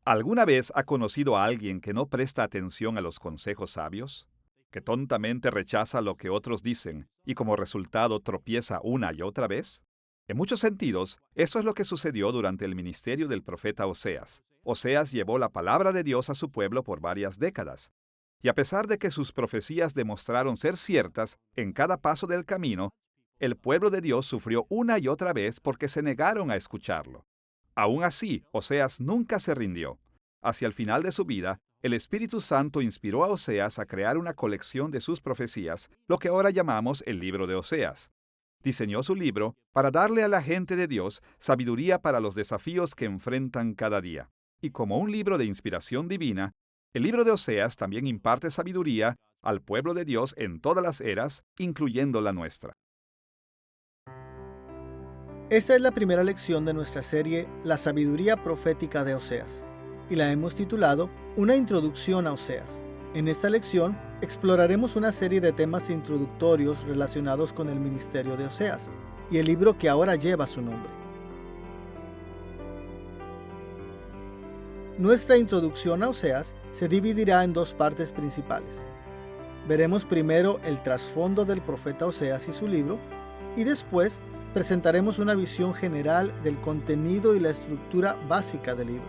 ¿Alguna vez ha conocido a alguien que no presta atención a los consejos sabios? ¿Que tontamente rechaza lo que otros dicen y como resultado tropieza una y otra vez? En muchos sentidos, eso es lo que sucedió durante el ministerio del profeta Oseas. Oseas llevó la palabra de Dios a su pueblo por varias décadas. Y a pesar de que sus profecías demostraron ser ciertas en cada paso del camino, el pueblo de Dios sufrió una y otra vez porque se negaron a escucharlo. Aún así, Oseas nunca se rindió. Hacia el final de su vida, el Espíritu Santo inspiró a Oseas a crear una colección de sus profecías, lo que ahora llamamos el libro de Oseas. Diseñó su libro para darle a la gente de Dios sabiduría para los desafíos que enfrentan cada día. Y como un libro de inspiración divina, el libro de Oseas también imparte sabiduría al pueblo de Dios en todas las eras, incluyendo la nuestra. Esta es la primera lección de nuestra serie La sabiduría profética de Oseas, y la hemos titulado Una introducción a Oseas. En esta lección exploraremos una serie de temas introductorios relacionados con el ministerio de Oseas y el libro que ahora lleva su nombre. Nuestra introducción a Oseas se dividirá en dos partes principales. Veremos primero el trasfondo del profeta Oseas y su libro, y después presentaremos una visión general del contenido y la estructura básica del libro.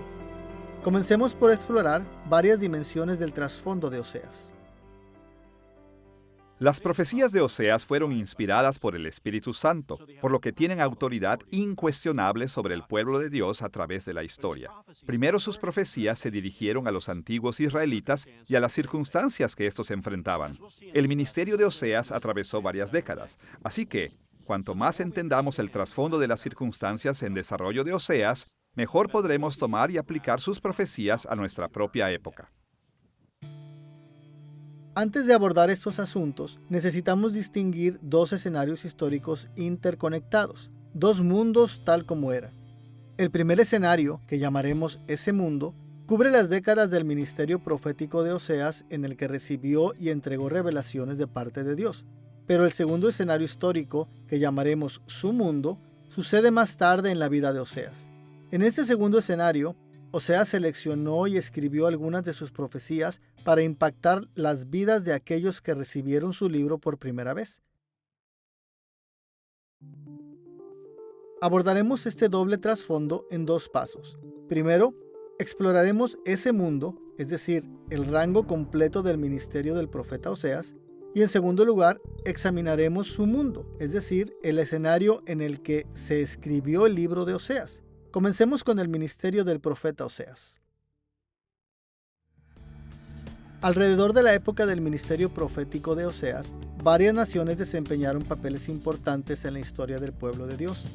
Comencemos por explorar varias dimensiones del trasfondo de Oseas. Las profecías de Oseas fueron inspiradas por el Espíritu Santo, por lo que tienen autoridad incuestionable sobre el pueblo de Dios a través de la historia. Primero, sus profecías se dirigieron a los antiguos israelitas y a las circunstancias que estos enfrentaban. El ministerio de Oseas atravesó varias décadas, así que, cuanto más entendamos el trasfondo de las circunstancias en desarrollo de Oseas, mejor podremos tomar y aplicar sus profecías a nuestra propia época. Antes de abordar estos asuntos, necesitamos distinguir dos escenarios históricos interconectados, dos mundos tal como eran. El primer escenario, que llamaremos ese mundo, cubre las décadas del ministerio profético de Oseas en el que recibió y entregó revelaciones de parte de Dios. Pero el segundo escenario histórico, que llamaremos su mundo, sucede más tarde en la vida de Oseas. En este segundo escenario, Oseas seleccionó y escribió algunas de sus profecías para impactar las vidas de aquellos que recibieron su libro por primera vez. Abordaremos este doble trasfondo en dos pasos. Primero, exploraremos ese mundo, es decir, el rango completo del ministerio del profeta Oseas, y en segundo lugar, examinaremos su mundo, es decir, el escenario en el que se escribió el libro de Oseas. Comencemos con el ministerio del profeta Oseas. Alrededor de la época del ministerio profético de Oseas, varias naciones desempeñaron papeles importantes en la historia del pueblo de Dios.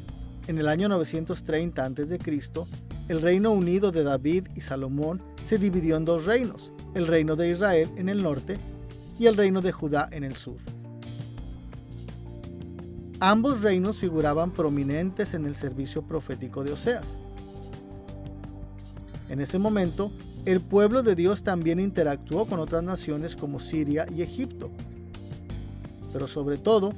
En el año 930 a.C., el reino unido de David y Salomón se dividió en dos reinos, el reino de Israel en el norte y el reino de Judá en el sur. Ambos reinos figuraban prominentes en el servicio profético de Oseas. En ese momento, el pueblo de Dios también interactuó con otras naciones como Siria y Egipto. Pero sobre todo,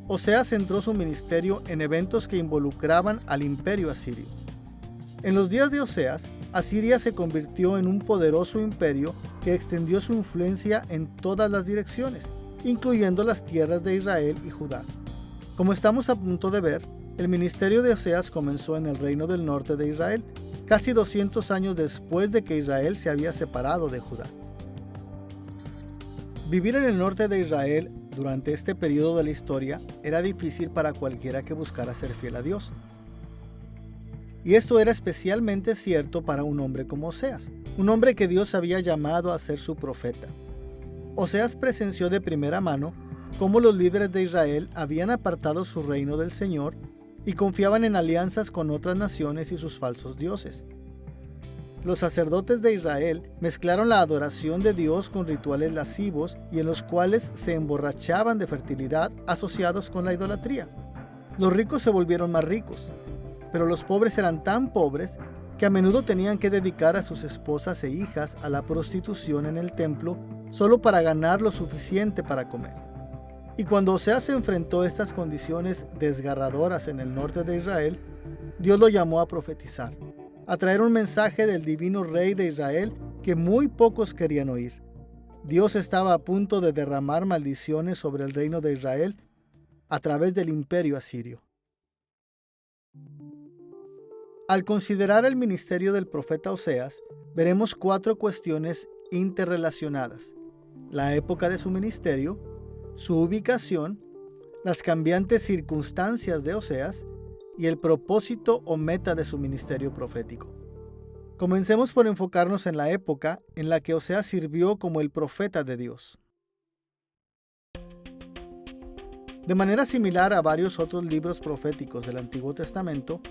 Oseas centró su ministerio en eventos que involucraban al imperio asirio. En los días de Oseas, Asiria se convirtió en un poderoso imperio que extendió su influencia en todas las direcciones, incluyendo las tierras de Israel y Judá. Como estamos a punto de ver, el ministerio de Oseas comenzó en el reino del norte de Israel, casi 200 años después de que Israel se había separado de Judá. Vivir en el norte de Israel durante este periodo de la historia era difícil para cualquiera que buscara ser fiel a Dios. Y esto era especialmente cierto para un hombre como Oseas, un hombre que Dios había llamado a ser su profeta. Oseas presenció de primera mano cómo los líderes de Israel habían apartado su reino del Señor y confiaban en alianzas con otras naciones y sus falsos dioses. Los sacerdotes de Israel mezclaron la adoración de Dios con rituales lascivos y en los cuales se emborrachaban de fertilidad asociados con la idolatría. Los ricos se volvieron más ricos, pero los pobres eran tan pobres que a menudo tenían que dedicar a sus esposas e hijas a la prostitución en el templo solo para ganar lo suficiente para comer. Y cuando Oseas se enfrentó a estas condiciones desgarradoras en el norte de Israel, Dios lo llamó a profetizar. a traer un mensaje del divino rey de Israel que muy pocos querían oír. Dios estaba a punto de derramar maldiciones sobre el reino de Israel a través del imperio asirio. Al considerar el ministerio del profeta Oseas, veremos 4 cuestiones interrelacionadas: la época de su ministerio, su ubicación, las cambiantes circunstancias de Oseas y el propósito o meta de su ministerio profético. Comencemos por enfocarnos en la época en la que Oseas sirvió como el profeta de Dios. De manera similar a varios otros libros proféticos del Antiguo Testamento,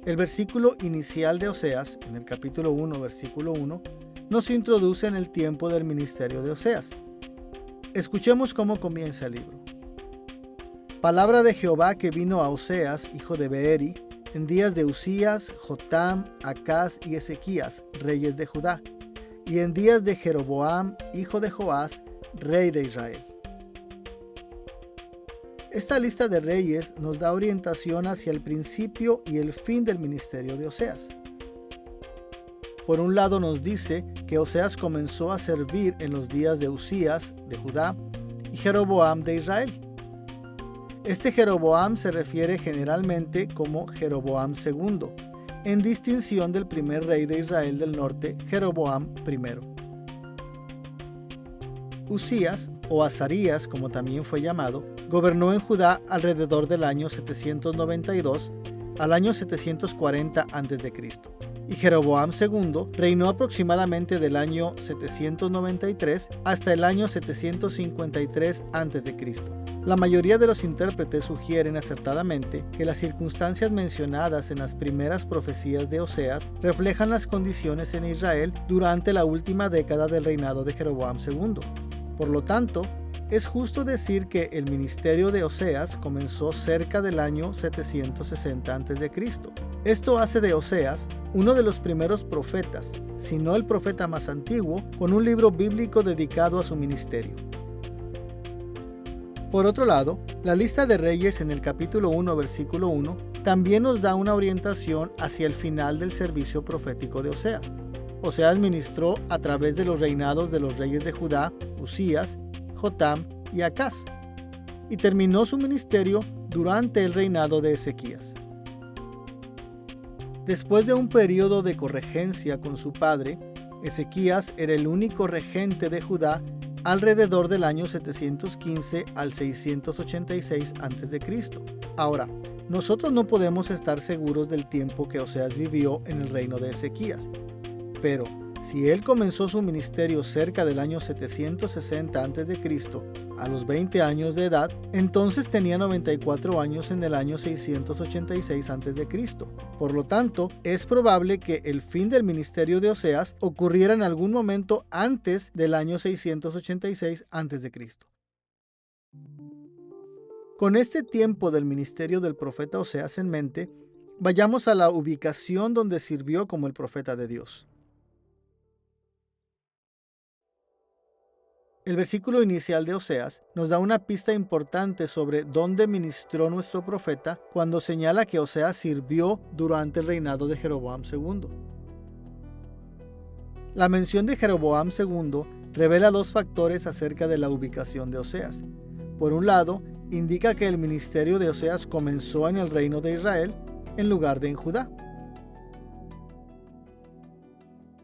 el versículo inicial de Oseas, en el capítulo 1, versículo 1, nos introduce en el tiempo del ministerio de Oseas. Escuchemos cómo comienza el libro. Palabra de Jehová que vino a Oseas, hijo de Beeri, en días de Usías, Jotam, Acaz y Ezequías, reyes de Judá, y en días de Jeroboam, hijo de Joás, rey de Israel. Esta lista de reyes nos da orientación hacia el principio y el fin del ministerio de Oseas. Por un lado nos dice que Oseas comenzó a servir en los días de Usías, de Judá, y Jeroboam de Israel. Este Jeroboam se refiere generalmente como Jeroboam II, en distinción del primer rey de Israel del norte, Jeroboam I. Usías, o Azarías como también fue llamado, gobernó en Judá alrededor del año 792 al año 740 a.C. y Jeroboam II reinó aproximadamente del año 793 hasta el año 753 a.C. La mayoría de los intérpretes sugieren acertadamente que las circunstancias mencionadas en las primeras profecías de Oseas reflejan las condiciones en Israel durante la última década del reinado de Jeroboam II. Por lo tanto, es justo decir que el ministerio de Oseas comenzó cerca del año 760 a.C. Esto hace de Oseas uno de los primeros profetas, si no el profeta más antiguo, con un libro bíblico dedicado a su ministerio. Por otro lado, la lista de reyes en el capítulo 1, versículo 1, también nos da una orientación hacia el final del servicio profético de Oseas. Oseas ministró a través de los reinados de los reyes de Judá, Usías, Jotam y Acaz, y terminó su ministerio durante el reinado de Ezequías. Después de un periodo de corregencia con su padre, Ezequías era el único regente de Judá alrededor del año 715 al 686 a.C. Ahora, nosotros no podemos estar seguros del tiempo que Oseas vivió en el reino de Ezequías, pero si él comenzó su ministerio cerca del año 760 a.C., a los 20 años de edad, entonces tenía 94 años en el año 686 a.C. Por lo tanto, es probable que el fin del ministerio de Oseas ocurriera en algún momento antes del año 686 a.C. Con este tiempo del ministerio del profeta Oseas en mente, vayamos a la ubicación donde sirvió como el profeta de Dios. El versículo inicial de Oseas nos da una pista importante sobre dónde ministró nuestro profeta cuando señala que Oseas sirvió durante el reinado de Jeroboam II. La mención de Jeroboam II revela 2 factores acerca de la ubicación de Oseas. Por un lado, indica que el ministerio de Oseas comenzó en el reino de Israel en lugar de en Judá.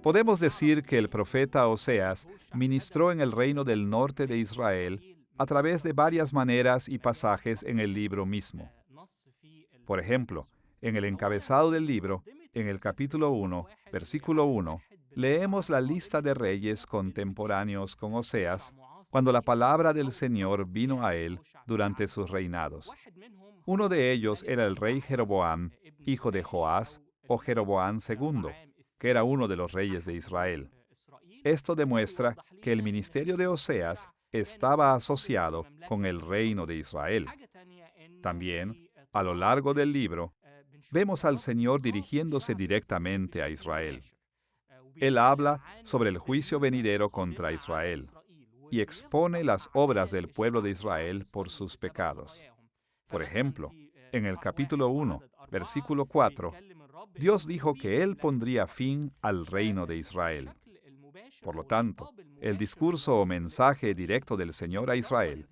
Podemos decir que el profeta Oseas ministró en el reino del norte de Israel a través de varias maneras y pasajes en el libro mismo. Por ejemplo, en el encabezado del libro, en el capítulo 1, versículo 1, leemos la lista de reyes contemporáneos con Oseas cuando la palabra del Señor vino a él durante sus reinados. Uno de ellos era el rey Jeroboam, hijo de Joás, o Jeroboam II, que era uno de los reyes de Israel. Esto demuestra que el ministerio de Oseas estaba asociado con el reino de Israel. También, a lo largo del libro, vemos al Señor dirigiéndose directamente a Israel. Él habla sobre el juicio venidero contra Israel y expone las obras del pueblo de Israel por sus pecados. Por ejemplo, en el capítulo 1, versículo 4, Dios dijo que Él pondría fin al reino de Israel. Por lo tanto, el discurso o mensaje directo del Señor a Israel,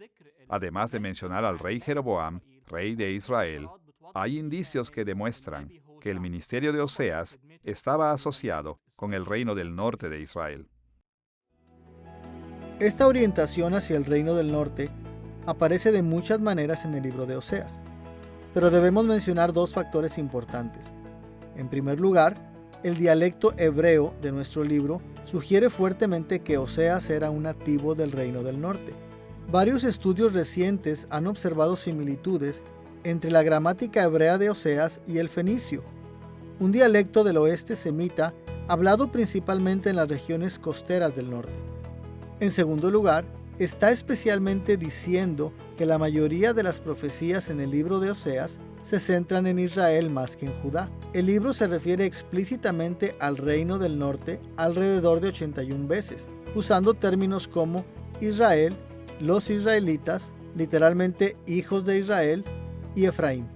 además de mencionar al rey Jeroboam, rey de Israel, hay indicios que demuestran que el ministerio de Oseas estaba asociado con el reino del norte de Israel. Esta orientación hacia el reino del norte aparece de muchas maneras en el libro de Oseas, pero debemos mencionar dos factores importantes. En primer lugar, el dialecto hebreo de nuestro libro sugiere fuertemente que Oseas era un nativo del reino del norte. Varios estudios recientes han observado similitudes entre la gramática hebrea de Oseas y el fenicio, un dialecto del oeste semita hablado principalmente en las regiones costeras del norte. En segundo lugar, está especialmente diciendo que la mayoría de las profecías en el libro de Oseas se centran en Israel más que en Judá. El libro se refiere explícitamente al reino del norte alrededor de 81 veces, usando términos como Israel, los israelitas, literalmente hijos de Israel, y Efraín,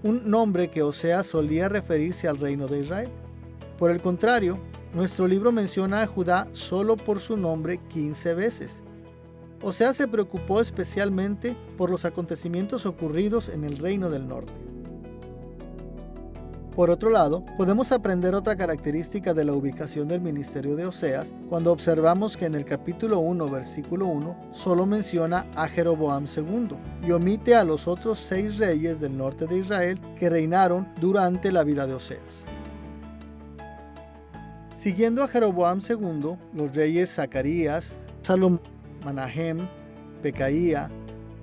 un nombre que Oseas solía referirse al reino de Israel. Por el contrario, nuestro libro menciona a Judá solo por su nombre 15 veces. Oseas se preocupó especialmente por los acontecimientos ocurridos en el reino del norte. Por otro lado, podemos aprender otra característica de la ubicación del ministerio de Oseas cuando observamos que en el capítulo 1, versículo 1, solo menciona a Jeroboam II y omite a los otros 6 reyes del norte de Israel que reinaron durante la vida de Oseas. Siguiendo a Jeroboam II, los reyes Zacarías, Salomón, Manahem, Pecaía,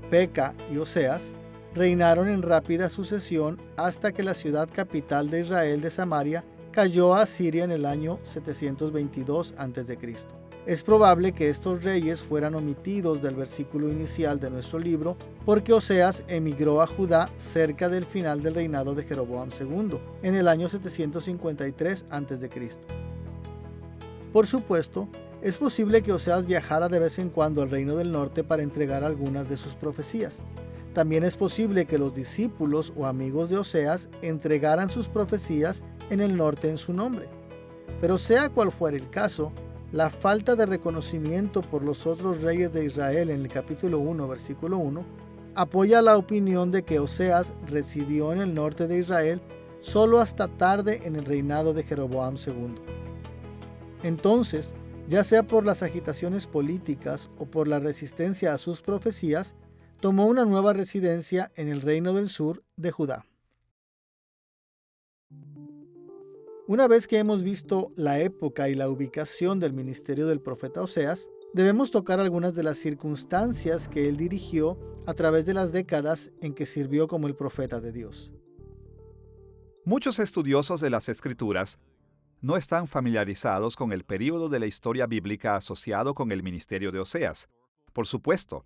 Peca y Oseas reinaron en rápida sucesión hasta que la ciudad capital de Israel de Samaria cayó a Asiria en el año 722 a.C. Es probable que estos reyes fueran omitidos del versículo inicial de nuestro libro porque Oseas emigró a Judá cerca del final del reinado de Jeroboam II, en el año 753 a.C. Por supuesto, es posible que Oseas viajara de vez en cuando al reino del norte para entregar algunas de sus profecías. También es posible que los discípulos o amigos de Oseas entregaran sus profecías en el norte en su nombre. Pero sea cual fuera el caso, la falta de reconocimiento por los otros reyes de Israel en el capítulo 1, versículo 1, apoya la opinión de que Oseas residió en el norte de Israel solo hasta tarde en el reinado de Jeroboam II. Entonces, ya sea por las agitaciones políticas o por la resistencia a sus profecías, tomó una nueva residencia en el reino del sur de Judá. Una vez que hemos visto la época y la ubicación del ministerio del profeta Oseas, debemos tocar algunas de las circunstancias que él dirigió a través de las décadas en que sirvió como el profeta de Dios. Muchos estudiosos de las Escrituras no están familiarizados con el período de la historia bíblica asociado con el ministerio de Oseas. Por supuesto,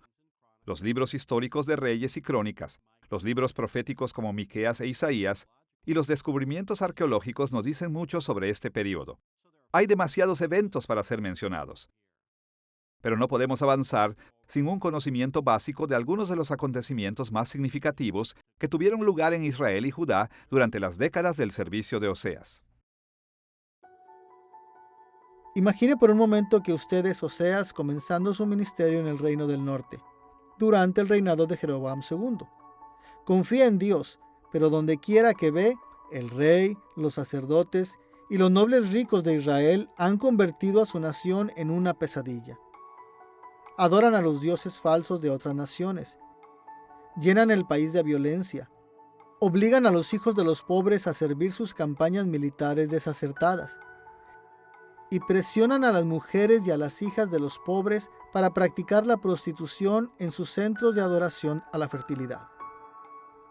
los libros históricos de Reyes y Crónicas, los libros proféticos como Miqueas e Isaías, y los descubrimientos arqueológicos nos dicen mucho sobre este período. Hay demasiados eventos para ser mencionados. Pero no podemos avanzar sin un conocimiento básico de algunos de los acontecimientos más significativos que tuvieron lugar en Israel y Judá durante las décadas del servicio de Oseas. Imagine por un momento que usted es Oseas comenzando su ministerio en el reino del norte, durante el reinado de Jeroboam II. Confía en Dios, pero donde quiera que ve, el rey, los sacerdotes y los nobles ricos de Israel han convertido a su nación en una pesadilla. Adoran a los dioses falsos de otras naciones, llenan el país de violencia, obligan a los hijos de los pobres a servir sus campañas militares desacertadas, y presionan a las mujeres y a las hijas de los pobres para practicar la prostitución en sus centros de adoración a la fertilidad.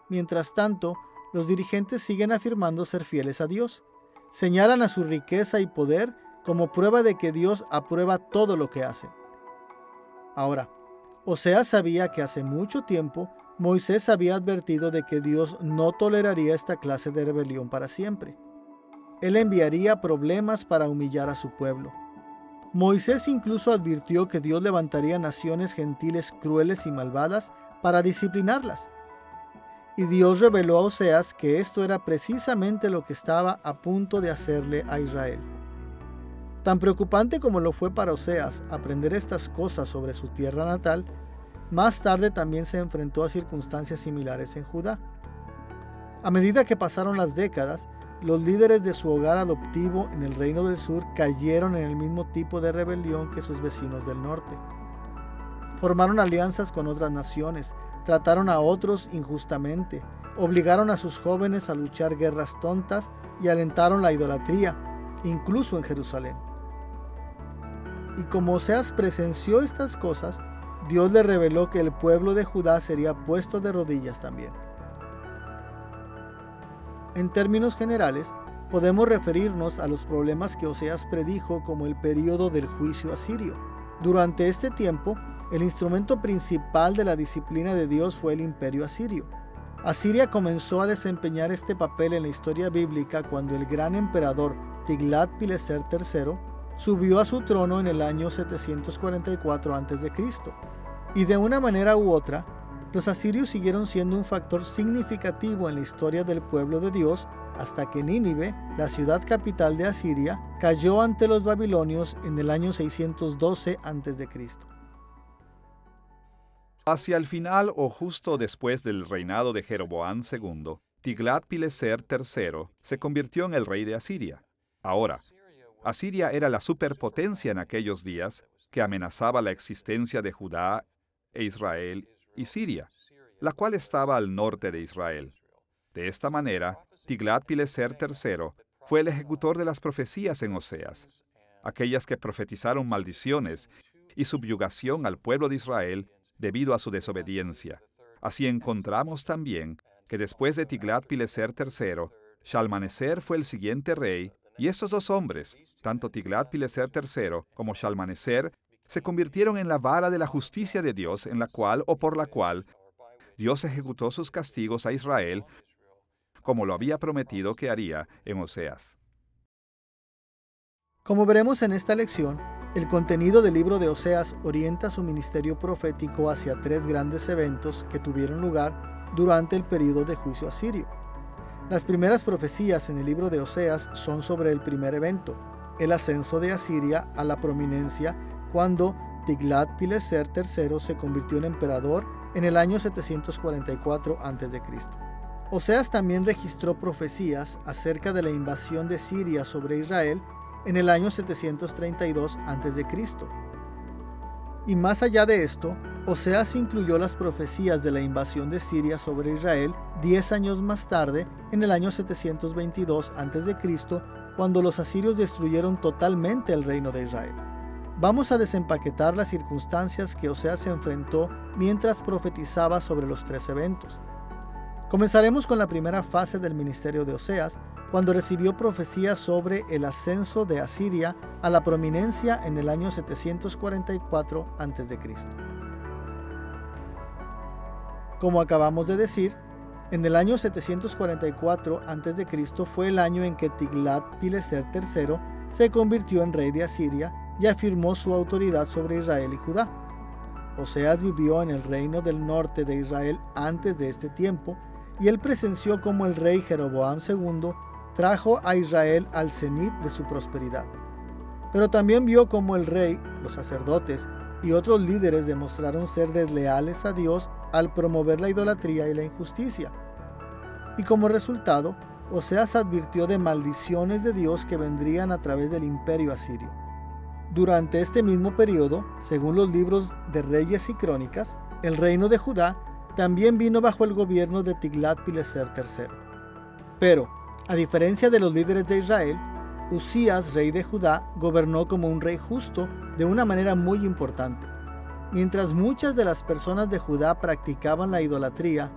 Mientras tanto, los dirigentes siguen afirmando ser fieles a Dios. Señalan a su riqueza y poder como prueba de que Dios aprueba todo lo que hacen. Ahora, Oseas sabía que hace mucho tiempo Moisés había advertido de que Dios no toleraría esta clase de rebelión para siempre. Él enviaría problemas para humillar a su pueblo. Moisés incluso advirtió que Dios levantaría naciones gentiles crueles y malvadas para disciplinarlas. y Dios reveló a Oseas que esto era precisamente lo que estaba a punto de hacerle a Israel. Tan preocupante como lo fue para Oseas aprender estas cosas sobre su tierra natal, más tarde también se enfrentó a circunstancias similares en Judá. A medida que pasaron las décadas, los líderes de su hogar adoptivo en el Reino del Sur cayeron en el mismo tipo de rebelión que sus vecinos del norte. Formaron alianzas con otras naciones, trataron a otros injustamente, obligaron a sus jóvenes a luchar guerras tontas y alentaron la idolatría, incluso en Jerusalén. Y como Oseas presenció estas cosas, Dios le reveló que el pueblo de Judá sería puesto de rodillas también. En términos generales, podemos referirnos a los problemas que Oseas predijo como el período del juicio asirio. Durante este tiempo, el instrumento principal de la disciplina de Dios fue el imperio asirio. Asiria comenzó a desempeñar este papel en la historia bíblica cuando el gran emperador Tiglat-Pileser III subió a su trono en el año 744 a.C. Y de una manera u otra, los asirios siguieron siendo un factor significativo en la historia del pueblo de Dios hasta que Nínive, la ciudad capital de Asiria, cayó ante los babilonios en el año 612 a.C. Hacia el final o justo después del reinado de Jeroboam II, Tiglat-Pileser III se convirtió en el rey de Asiria. Ahora, Asiria era la superpotencia en aquellos días que amenazaba la existencia de Judá e Israel y Siria, la cual estaba al norte de Israel. De esta manera, Tiglat-Pileser III fue el ejecutor de las profecías en Oseas, aquellas que profetizaron maldiciones y subyugación al pueblo de Israel debido a su desobediencia. Así encontramos también que después de Tiglat-Pileser III, Shalmaneser fue el siguiente rey, y estos dos hombres, tanto Tiglat-Pileser III como Shalmaneser, se convirtieron en la vara de la justicia de Dios en la cual o por la cual Dios ejecutó sus castigos a Israel, como lo había prometido que haría en Oseas. Como veremos en esta lección, el contenido del libro de Oseas orienta su ministerio profético hacia tres grandes eventos que tuvieron lugar durante el período de juicio asirio. Las primeras profecías en el libro de Oseas son sobre el primer evento, el ascenso de Asiria a la prominencia cuando Tiglat-Pileser III se convirtió en emperador en el año 744 a.C. Oseas también registró profecías acerca de la invasión de Siria sobre Israel en el año 732 a.C. Y más allá de esto, Oseas incluyó las profecías de la invasión de Siria sobre Israel 10 años más tarde, en el año 722 a.C., cuando los asirios destruyeron totalmente el reino de Israel. Vamos a desempaquetar las circunstancias que Oseas se enfrentó mientras profetizaba sobre los tres eventos. Comenzaremos con la primera fase del ministerio de Oseas, cuando recibió profecías sobre el ascenso de Asiria a la prominencia en el año 744 a.C. Como acabamos de decir, en el año 744 a.C. fue el año en que Tiglat-Pileser III se convirtió en rey de Asiria y afirmó su autoridad sobre Israel y Judá. Oseas vivió en el reino del norte de Israel antes de este tiempo, y él presenció cómo el rey Jeroboam II trajo a Israel al cenit de su prosperidad. Pero también vio cómo el rey, los sacerdotes y otros líderes demostraron ser desleales a Dios al promover la idolatría y la injusticia. Y como resultado, Oseas advirtió de maldiciones de Dios que vendrían a través del imperio asirio. Durante este mismo periodo, según los libros de Reyes y Crónicas, el reino de Judá también vino bajo el gobierno de Tiglat-Pileser III. Pero, a diferencia de los líderes de Israel, Usías, rey de Judá, gobernó como un rey justo de una manera muy importante. Mientras muchas de las personas de Judá practicaban la idolatría,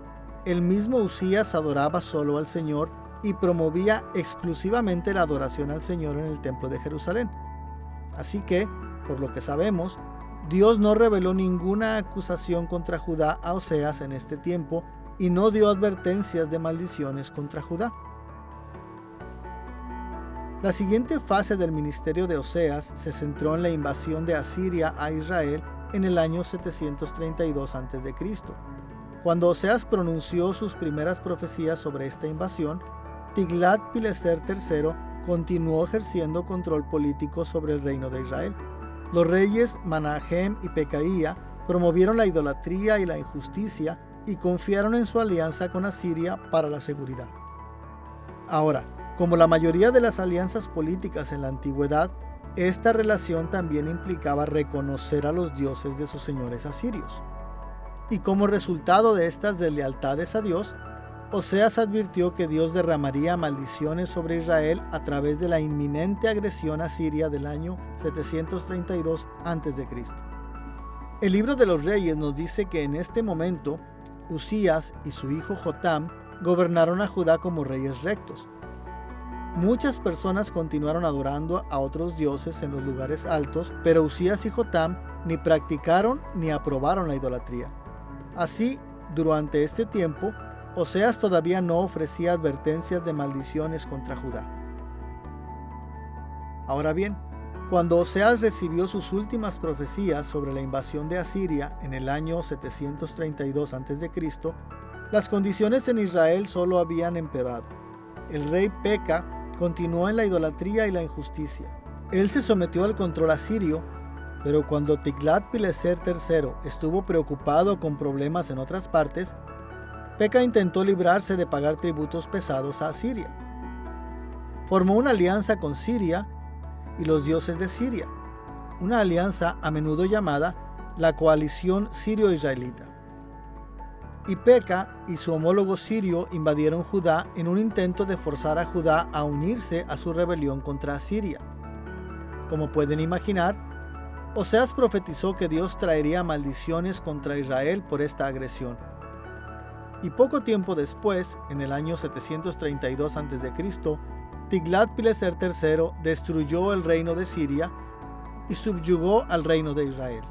el mismo Usías adoraba solo al Señor y promovía exclusivamente la adoración al Señor en el templo de Jerusalén. Así que, por lo que sabemos, Dios no reveló ninguna acusación contra Judá a Oseas en este tiempo y no dio advertencias de maldiciones contra Judá. La siguiente fase del ministerio de Oseas se centró en la invasión de Asiria a Israel en el año 732 a.C. Cuando Oseas pronunció sus primeras profecías sobre esta invasión, Tiglat-Pileser III continuó ejerciendo control político sobre el reino de Israel. Los reyes Manahem y Pecaía promovieron la idolatría y la injusticia y confiaron en su alianza con Asiria para la seguridad. Ahora, como la mayoría de las alianzas políticas en la antigüedad, esta relación también implicaba reconocer a los dioses de sus señores asirios. Y como resultado de estas deslealtades a Dios, Oseas advirtió que Dios derramaría maldiciones sobre Israel a través de la inminente agresión asiria del año 732 a.C. El libro de los Reyes nos dice que en este momento Usías y su hijo Jotam gobernaron a Judá como reyes rectos. Muchas personas continuaron adorando a otros dioses en los lugares altos, pero Usías y Jotam ni practicaron ni aprobaron la idolatría. Así, durante este tiempo, Oseas todavía no ofrecía advertencias de maldiciones contra Judá. Ahora bien, cuando Oseas recibió sus últimas profecías sobre la invasión de Asiria en el año 732 a.C., las condiciones en Israel solo habían empeorado. El rey Peca continuó en la idolatría y la injusticia. Él se sometió al control asirio, pero cuando Tiglat-Pileser III estuvo preocupado con problemas en otras partes, Peca intentó librarse de pagar tributos pesados a Asiria. Formó una alianza con Siria y los dioses de Siria, una alianza a menudo llamada la coalición sirio-israelita. Y Peca y su homólogo sirio invadieron Judá en un intento de forzar a Judá a unirse a su rebelión contra Asiria. Como pueden imaginar, Oseas profetizó que Dios traería maldiciones contra Israel por esta agresión. Y poco tiempo después, en el año 732 a.C., Tiglat-Pileser III destruyó el reino de Siria y subyugó al reino de Israel.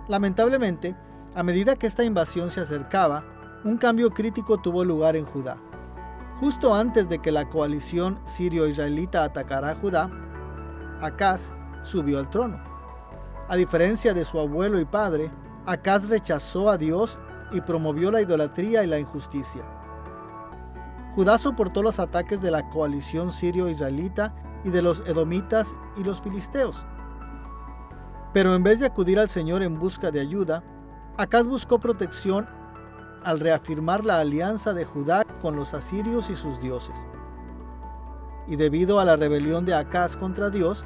Lamentablemente, a medida que esta invasión se acercaba, un cambio crítico tuvo lugar en Judá. Justo antes de que la coalición sirio-israelita atacara a Judá, Acaz subió al trono. A diferencia de su abuelo y padre, Acaz rechazó a Dios y promovió la idolatría y la injusticia. Judá soportó los ataques de la coalición sirio-israelita y de los edomitas y los filisteos. Pero en vez de acudir al Señor en busca de ayuda, Acaz buscó protección al reafirmar la alianza de Judá con los asirios y sus dioses. Y debido a la rebelión de Acaz contra Dios,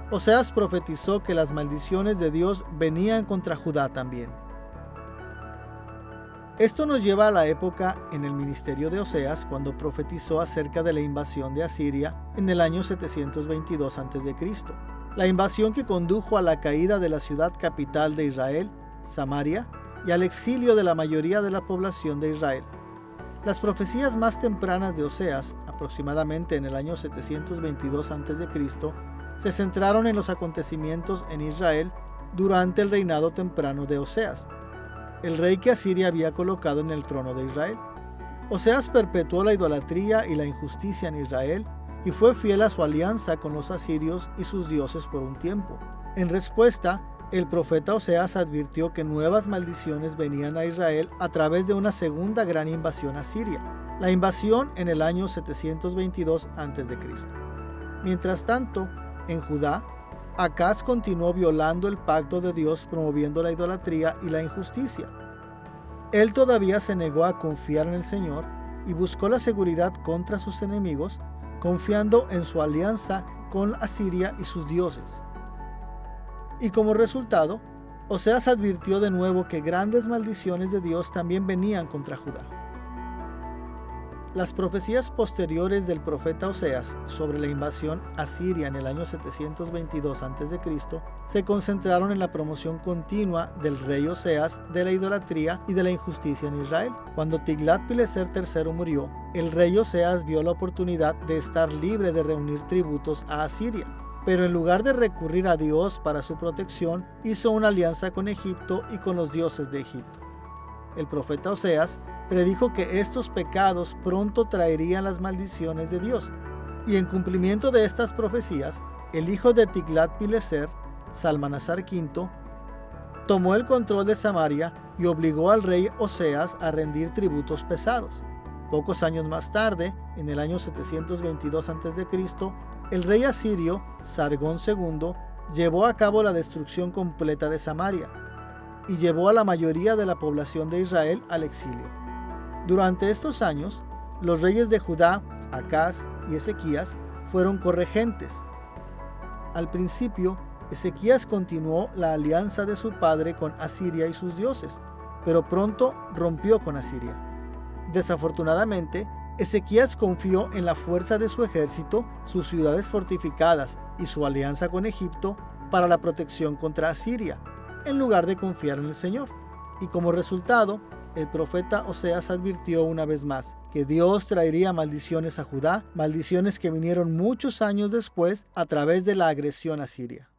Oseas profetizó que las maldiciones de Dios venían contra Judá también. Esto nos lleva a la época en el ministerio de Oseas, cuando profetizó acerca de la invasión de Asiria en el año 722 a.C., la invasión que condujo a la caída de la ciudad capital de Israel, Samaria, y al exilio de la mayoría de la población de Israel. Las profecías más tempranas de Oseas, aproximadamente en el año 722 a.C., se centraron en los acontecimientos en Israel durante el reinado temprano de Oseas, el rey que Asiria había colocado en el trono de Israel. Oseas perpetuó la idolatría y la injusticia en Israel y fue fiel a su alianza con los asirios y sus dioses por un tiempo. En respuesta, el profeta Oseas advirtió que nuevas maldiciones venían a Israel a través de una segunda gran invasión asiria, la invasión en el año 722 a.C. Mientras tanto, en Judá, Acaz continuó violando el pacto de Dios, promoviendo la idolatría y la injusticia. Él todavía se negó a confiar en el Señor y buscó la seguridad contra sus enemigos, confiando en su alianza con Asiria y sus dioses. Y como resultado, Oseas advirtió de nuevo que grandes maldiciones de Dios también venían contra Judá. Las profecías posteriores del profeta Oseas sobre la invasión asiria en el año 722 a.C. se concentraron en la promoción continua del rey Oseas de la idolatría y de la injusticia en Israel. Cuando Tiglat-Pileser III murió, el rey Oseas vio la oportunidad de estar libre de reunir tributos a Asiria. Pero en lugar de recurrir a Dios para su protección, hizo una alianza con Egipto y con los dioses de Egipto. El profeta Oseas predijo que estos pecados pronto traerían las maldiciones de Dios. Y en cumplimiento de estas profecías, el hijo de Tiglat-Pileser, Salmanasar V, tomó el control de Samaria y obligó al rey Oseas a rendir tributos pesados. Pocos años más tarde, en el año 722 a.C., el rey asirio, Sargón II, llevó a cabo la destrucción completa de Samaria y llevó a la mayoría de la población de Israel al exilio. Durante estos años, los reyes de Judá, Acaz y Ezequías, fueron corregentes. Al principio, Ezequías continuó la alianza de su padre con Asiria y sus dioses, pero pronto rompió con Asiria. Desafortunadamente, Ezequías confió en la fuerza de su ejército, sus ciudades fortificadas y su alianza con Egipto para la protección contra Asiria, en lugar de confiar en el Señor. Y como resultado, el profeta Oseas advirtió una vez más que Dios traería maldiciones a Judá, maldiciones que vinieron muchos años después a través de la agresión asiria.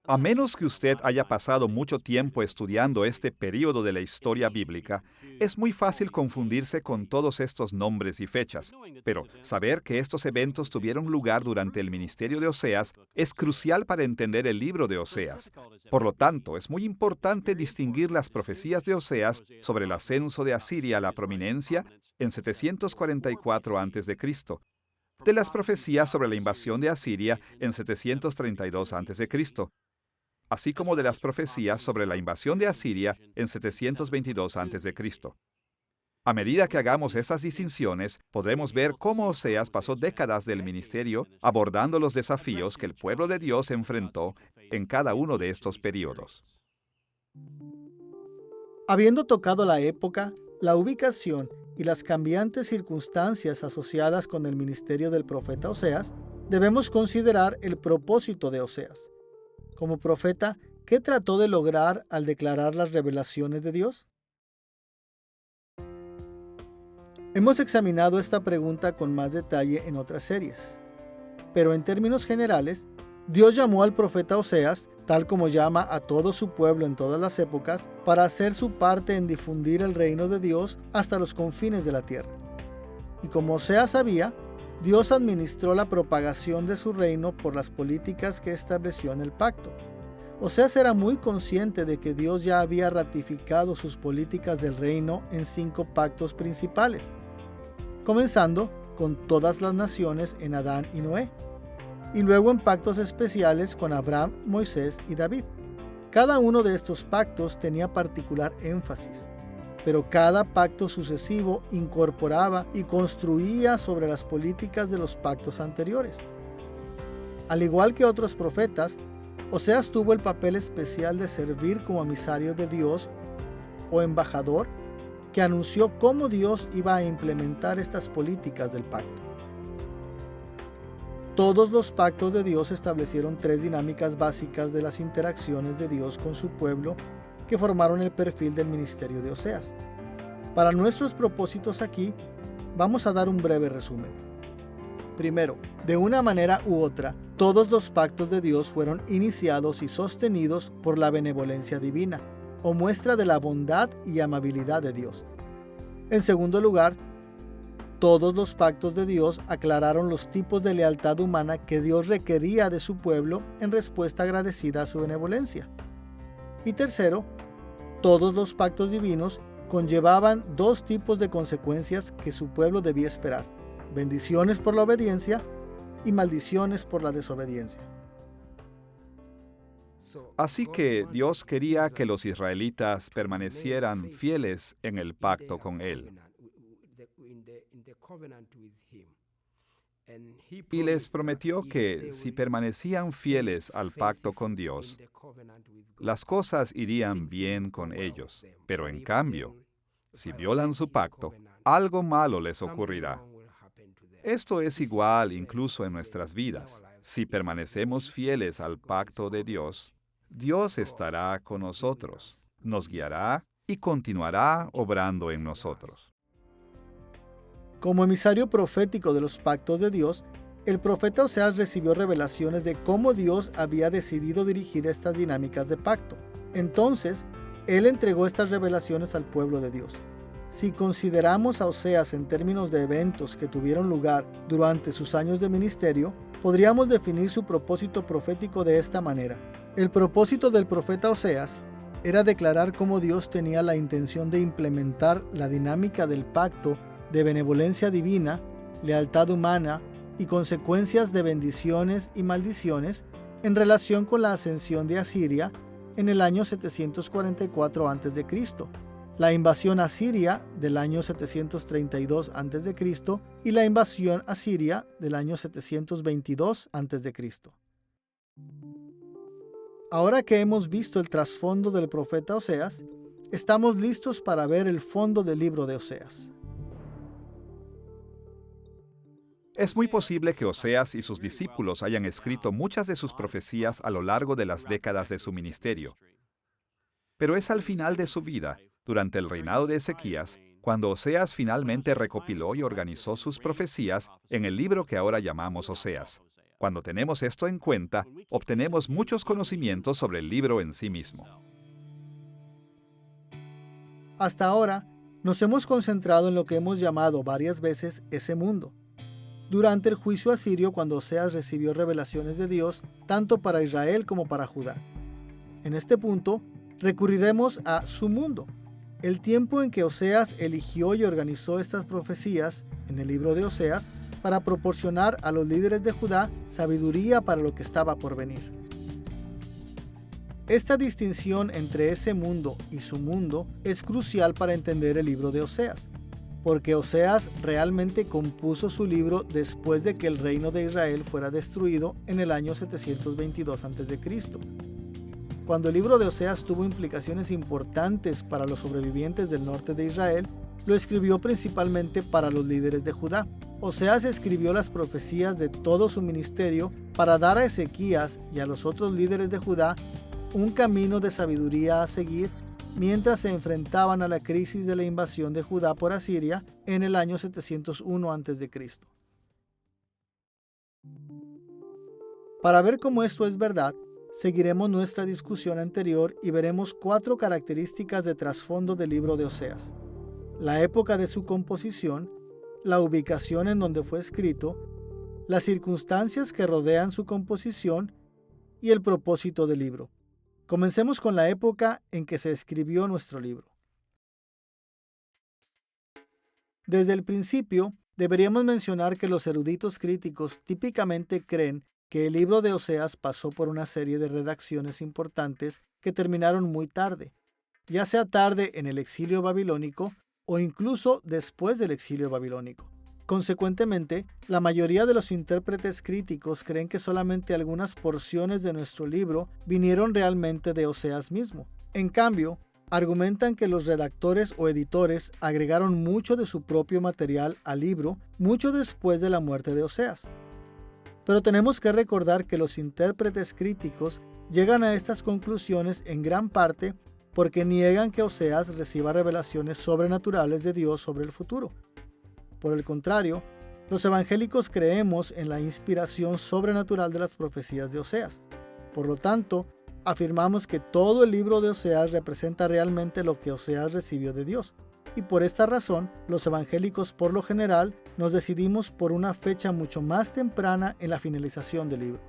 A menos que usted haya pasado mucho tiempo estudiando este período de la historia bíblica, es muy fácil confundirse con todos estos nombres y fechas. Pero saber que estos eventos tuvieron lugar durante el ministerio de Oseas es crucial para entender el libro de Oseas. Por lo tanto, es muy importante distinguir las profecías de Oseas sobre el ascenso de Asiria a la prominencia en 744 a.C., de las profecías sobre la invasión de Asiria en 732 a.C., así como de las profecías sobre la invasión de Asiria en 722 a.C. A medida que hagamos esas distinciones, podremos ver cómo Oseas pasó décadas del ministerio abordando los desafíos que el pueblo de Dios enfrentó en cada uno de estos periodos. Habiendo tocado la época, la ubicación y las cambiantes circunstancias asociadas con el ministerio del profeta Oseas, debemos considerar el propósito de Oseas. Como profeta, ¿qué trató de lograr al declarar las revelaciones de Dios? Hemos examinado esta pregunta con más detalle en otras series. Pero en términos generales, Dios llamó al profeta Oseas, tal como llama a todo su pueblo en todas las épocas, para hacer su parte en difundir el reino de Dios hasta los confines de la tierra. Y como Oseas sabía, Dios administró la propagación de su reino por las políticas que estableció en el pacto. Oseas era muy consciente de que Dios ya había ratificado sus políticas del reino en 5 pactos principales, comenzando con todas las naciones en Adán y Noé, y luego en pactos especiales con Abraham, Moisés y David. Cada uno de estos pactos tenía particular énfasis, pero cada pacto sucesivo incorporaba y construía sobre las políticas de los pactos anteriores. Al igual que otros profetas, Oseas tuvo el papel especial de servir como emisario de Dios o embajador que anunció cómo Dios iba a implementar estas políticas del pacto. Todos los pactos de Dios establecieron 3 dinámicas básicas de las interacciones de Dios con su pueblo que formaron el perfil del ministerio de Oseas. Para nuestros propósitos aquí, vamos a dar un breve resumen. Primero, de una manera u otra, todos los pactos de Dios fueron iniciados y sostenidos por la benevolencia divina, o muestra de la bondad y amabilidad de Dios. En segundo lugar, todos los pactos de Dios aclararon los tipos de lealtad humana que Dios requería de su pueblo en respuesta agradecida a su benevolencia. Y tercero, todos los pactos divinos conllevaban 2 tipos de consecuencias que su pueblo debía esperar: bendiciones por la obediencia y maldiciones por la desobediencia. Así que Dios quería que los israelitas permanecieran fieles en el pacto con Él. Y les prometió que si permanecían fieles al pacto con Dios, las cosas irían bien con ellos. Pero en cambio, si violan su pacto, algo malo les ocurrirá. Esto es igual incluso en nuestras vidas. Si permanecemos fieles al pacto de Dios, Dios estará con nosotros, nos guiará y continuará obrando en nosotros. Como emisario profético de los pactos de Dios, el profeta Oseas recibió revelaciones de cómo Dios había decidido dirigir estas dinámicas de pacto. Entonces, él entregó estas revelaciones al pueblo de Dios. Si consideramos a Oseas en términos de eventos que tuvieron lugar durante sus años de ministerio, podríamos definir su propósito profético de esta manera: El propósito del profeta Oseas era declarar cómo Dios tenía la intención de implementar la dinámica del pacto de benevolencia divina, lealtad humana y consecuencias de bendiciones y maldiciones en relación con la ascensión de Asiria en el año 744 a.C., la invasión asiria del año 732 a.C. y la invasión asiria del año 722 a.C. Ahora que hemos visto el trasfondo del profeta Oseas, estamos listos para ver el fondo del libro de Oseas. Es muy posible que Oseas y sus discípulos hayan escrito muchas de sus profecías a lo largo de las décadas de su ministerio. Pero es al final de su vida, durante el reinado de Ezequías, cuando Oseas finalmente recopiló y organizó sus profecías en el libro que ahora llamamos Oseas. Cuando tenemos esto en cuenta, obtenemos muchos conocimientos sobre el libro en sí mismo. Hasta ahora, nos hemos concentrado en lo que hemos llamado varias veces ese mundo. Durante el juicio asirio, cuando Oseas recibió revelaciones de Dios, tanto para Israel como para Judá. En este punto, recurriremos a su mundo, el tiempo en que Oseas eligió y organizó estas profecías en el libro de Oseas para proporcionar a los líderes de Judá sabiduría para lo que estaba por venir. Esta distinción entre ese mundo y su mundo es crucial para entender el libro de Oseas, porque Oseas realmente compuso su libro después de que el reino de Israel fuera destruido en el año 722 a.C. Cuando el libro de Oseas tuvo implicaciones importantes para los sobrevivientes del norte de Israel, lo escribió principalmente para los líderes de Judá. Oseas escribió las profecías de todo su ministerio para dar a Ezequías y a los otros líderes de Judá un camino de sabiduría a seguir mientras se enfrentaban a la crisis de la invasión de Judá por Asiria en el año 701 a.C. Para ver cómo esto es verdad, seguiremos nuestra discusión anterior y veremos 4 características de trasfondo del libro de Oseas: la época de su composición, la ubicación en donde fue escrito, las circunstancias que rodean su composición y el propósito del libro. Comencemos con la época en que se escribió nuestro libro. Desde el principio, deberíamos mencionar que los eruditos críticos típicamente creen que el libro de Oseas pasó por una serie de redacciones importantes que terminaron muy tarde, ya sea tarde en el exilio babilónico o incluso después del exilio babilónico. Consecuentemente, la mayoría de los intérpretes críticos creen que solamente algunas porciones de nuestro libro vinieron realmente de Oseas mismo. En cambio, argumentan que los redactores o editores agregaron mucho de su propio material al libro mucho después de la muerte de Oseas. Pero tenemos que recordar que los intérpretes críticos llegan a estas conclusiones en gran parte porque niegan que Oseas reciba revelaciones sobrenaturales de Dios sobre el futuro. Por el contrario, los evangélicos creemos en la inspiración sobrenatural de las profecías de Oseas. Por lo tanto, afirmamos que todo el libro de Oseas representa realmente lo que Oseas recibió de Dios. Y por esta razón, los evangélicos por lo general nos decidimos por una fecha mucho más temprana en la finalización del libro.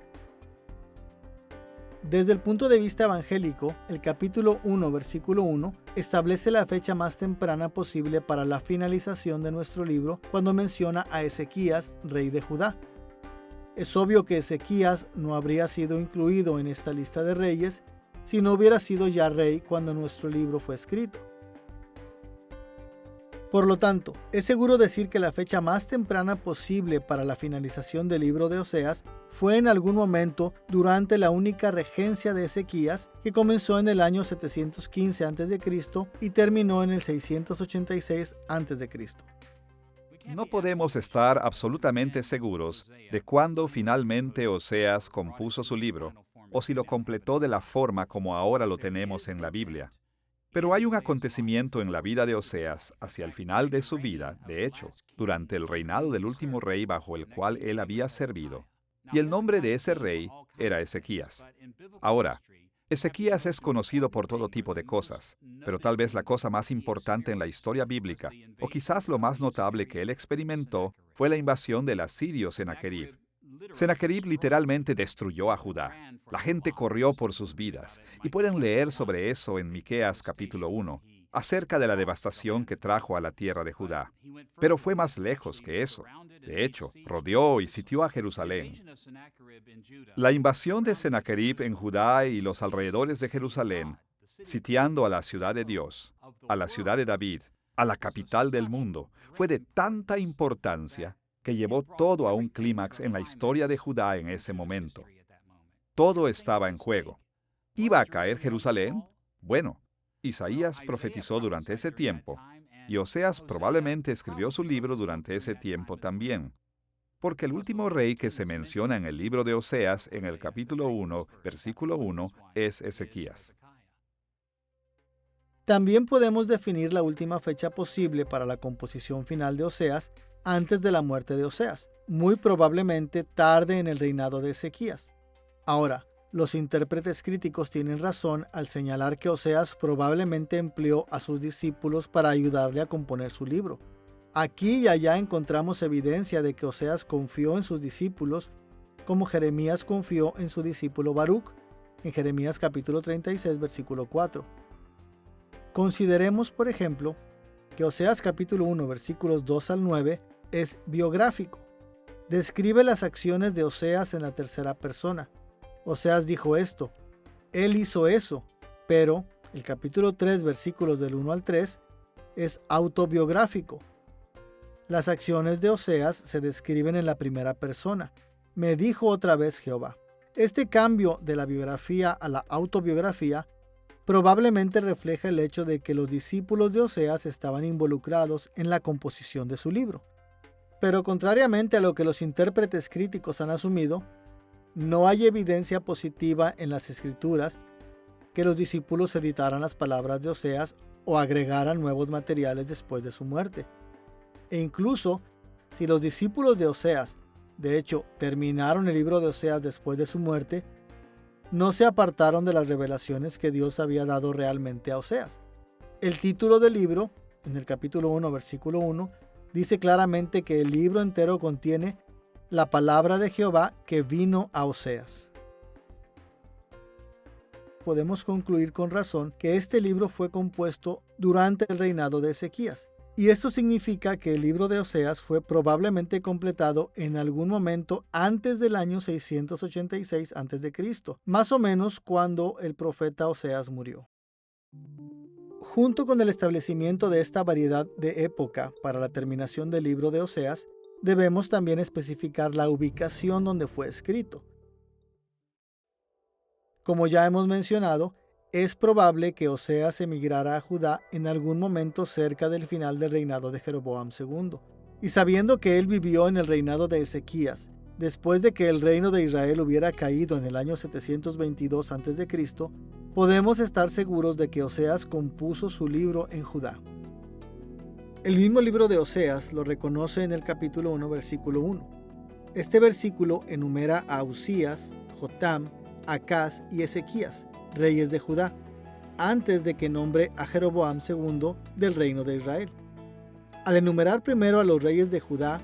Desde el punto de vista evangélico, el capítulo 1, versículo 1, establece la fecha más temprana posible para la finalización de nuestro libro cuando menciona a Ezequías, rey de Judá. Es obvio que Ezequías no habría sido incluido en esta lista de reyes si no hubiera sido ya rey cuando nuestro libro fue escrito. Por lo tanto, es seguro decir que la fecha más temprana posible para la finalización del libro de Oseas fue en algún momento durante la única regencia de Ezequías, que comenzó en el año 715 a.C. y terminó en el 686 a.C. No podemos estar absolutamente seguros de cuándo finalmente Oseas compuso su libro, o si lo completó de la forma como ahora lo tenemos en la Biblia. Pero hay un acontecimiento en la vida de Oseas hacia el final de su vida, de hecho, durante el reinado del último rey bajo el cual él había servido, y el nombre de ese rey era Ezequías. Ahora, Ezequías es conocido por todo tipo de cosas, pero tal vez la cosa más importante en la historia bíblica, o quizás lo más notable que él experimentó, fue la invasión de los asirios en Sennacherib. Sennacherib literalmente destruyó a Judá. La gente corrió por sus vidas, y pueden leer sobre eso en Miqueas capítulo 1, acerca de la devastación que trajo a la tierra de Judá. Pero fue más lejos que eso. De hecho, rodeó y sitió a Jerusalén. La invasión de Sennacherib en Judá y los alrededores de Jerusalén, sitiando a la ciudad de Dios, a la ciudad de David, a la capital del mundo, fue de tanta importancia que llevó todo a un clímax en la historia de Judá en ese momento. Todo estaba en juego. ¿Iba a caer Jerusalén? Bueno, Isaías profetizó durante ese tiempo, y Oseas probablemente escribió su libro durante ese tiempo también, porque el último rey que se menciona en el libro de Oseas, en el capítulo 1, versículo 1, es Ezequías. También podemos definir la última fecha posible para la composición final de Oseas antes de la muerte de Oseas, muy probablemente tarde en el reinado de Ezequías. Ahora, los intérpretes críticos tienen razón al señalar que Oseas probablemente empleó a sus discípulos para ayudarle a componer su libro. Aquí y allá encontramos evidencia de que Oseas confió en sus discípulos, como Jeremías confió en su discípulo Baruch, en Jeremías capítulo 36, versículo 4. Consideremos, por ejemplo, que Oseas capítulo 1, versículos 2 al 9 es biográfico. Describe las acciones de Oseas en la tercera persona. Oseas dijo esto, él hizo eso, pero el capítulo 3, versículos del 1 al 3, es autobiográfico. Las acciones de Oseas se describen en la primera persona. Me dijo otra vez Jehová. Este cambio de la biografía a la autobiografía probablemente refleja el hecho de que los discípulos de Oseas estaban involucrados en la composición de su libro. Pero contrariamente a lo que los intérpretes críticos han asumido, no hay evidencia positiva en las Escrituras que los discípulos editaran las palabras de Oseas o agregaran nuevos materiales después de su muerte. E incluso, si los discípulos de Oseas, de hecho, terminaron el libro de Oseas después de su muerte, no se apartaron de las revelaciones que Dios había dado realmente a Oseas. El título del libro, en el capítulo 1, versículo 1, dice claramente que el libro entero contiene la palabra de Jehová que vino a Oseas. Podemos concluir con razón que este libro fue compuesto durante el reinado de Ezequías. Y esto significa que el libro de Oseas fue probablemente completado en algún momento antes del año 686 a.C., más o menos cuando el profeta Oseas murió. Junto con el establecimiento de esta variedad de época para la terminación del libro de Oseas, debemos también especificar la ubicación donde fue escrito. Como ya hemos mencionado, es probable que Oseas emigrara a Judá en algún momento cerca del final del reinado de Jeroboam II. Y sabiendo que él vivió en el reinado de Ezequías, después de que el reino de Israel hubiera caído en el año 722 a.C., podemos estar seguros de que Oseas compuso su libro en Judá. El mismo libro de Oseas lo reconoce en el capítulo 1, versículo 1. Este versículo enumera a Uzías, Jotam, Acaz y Ezequías, reyes de Judá, antes de que nombre a Jeroboam II del reino de Israel. Al enumerar primero a los reyes de Judá,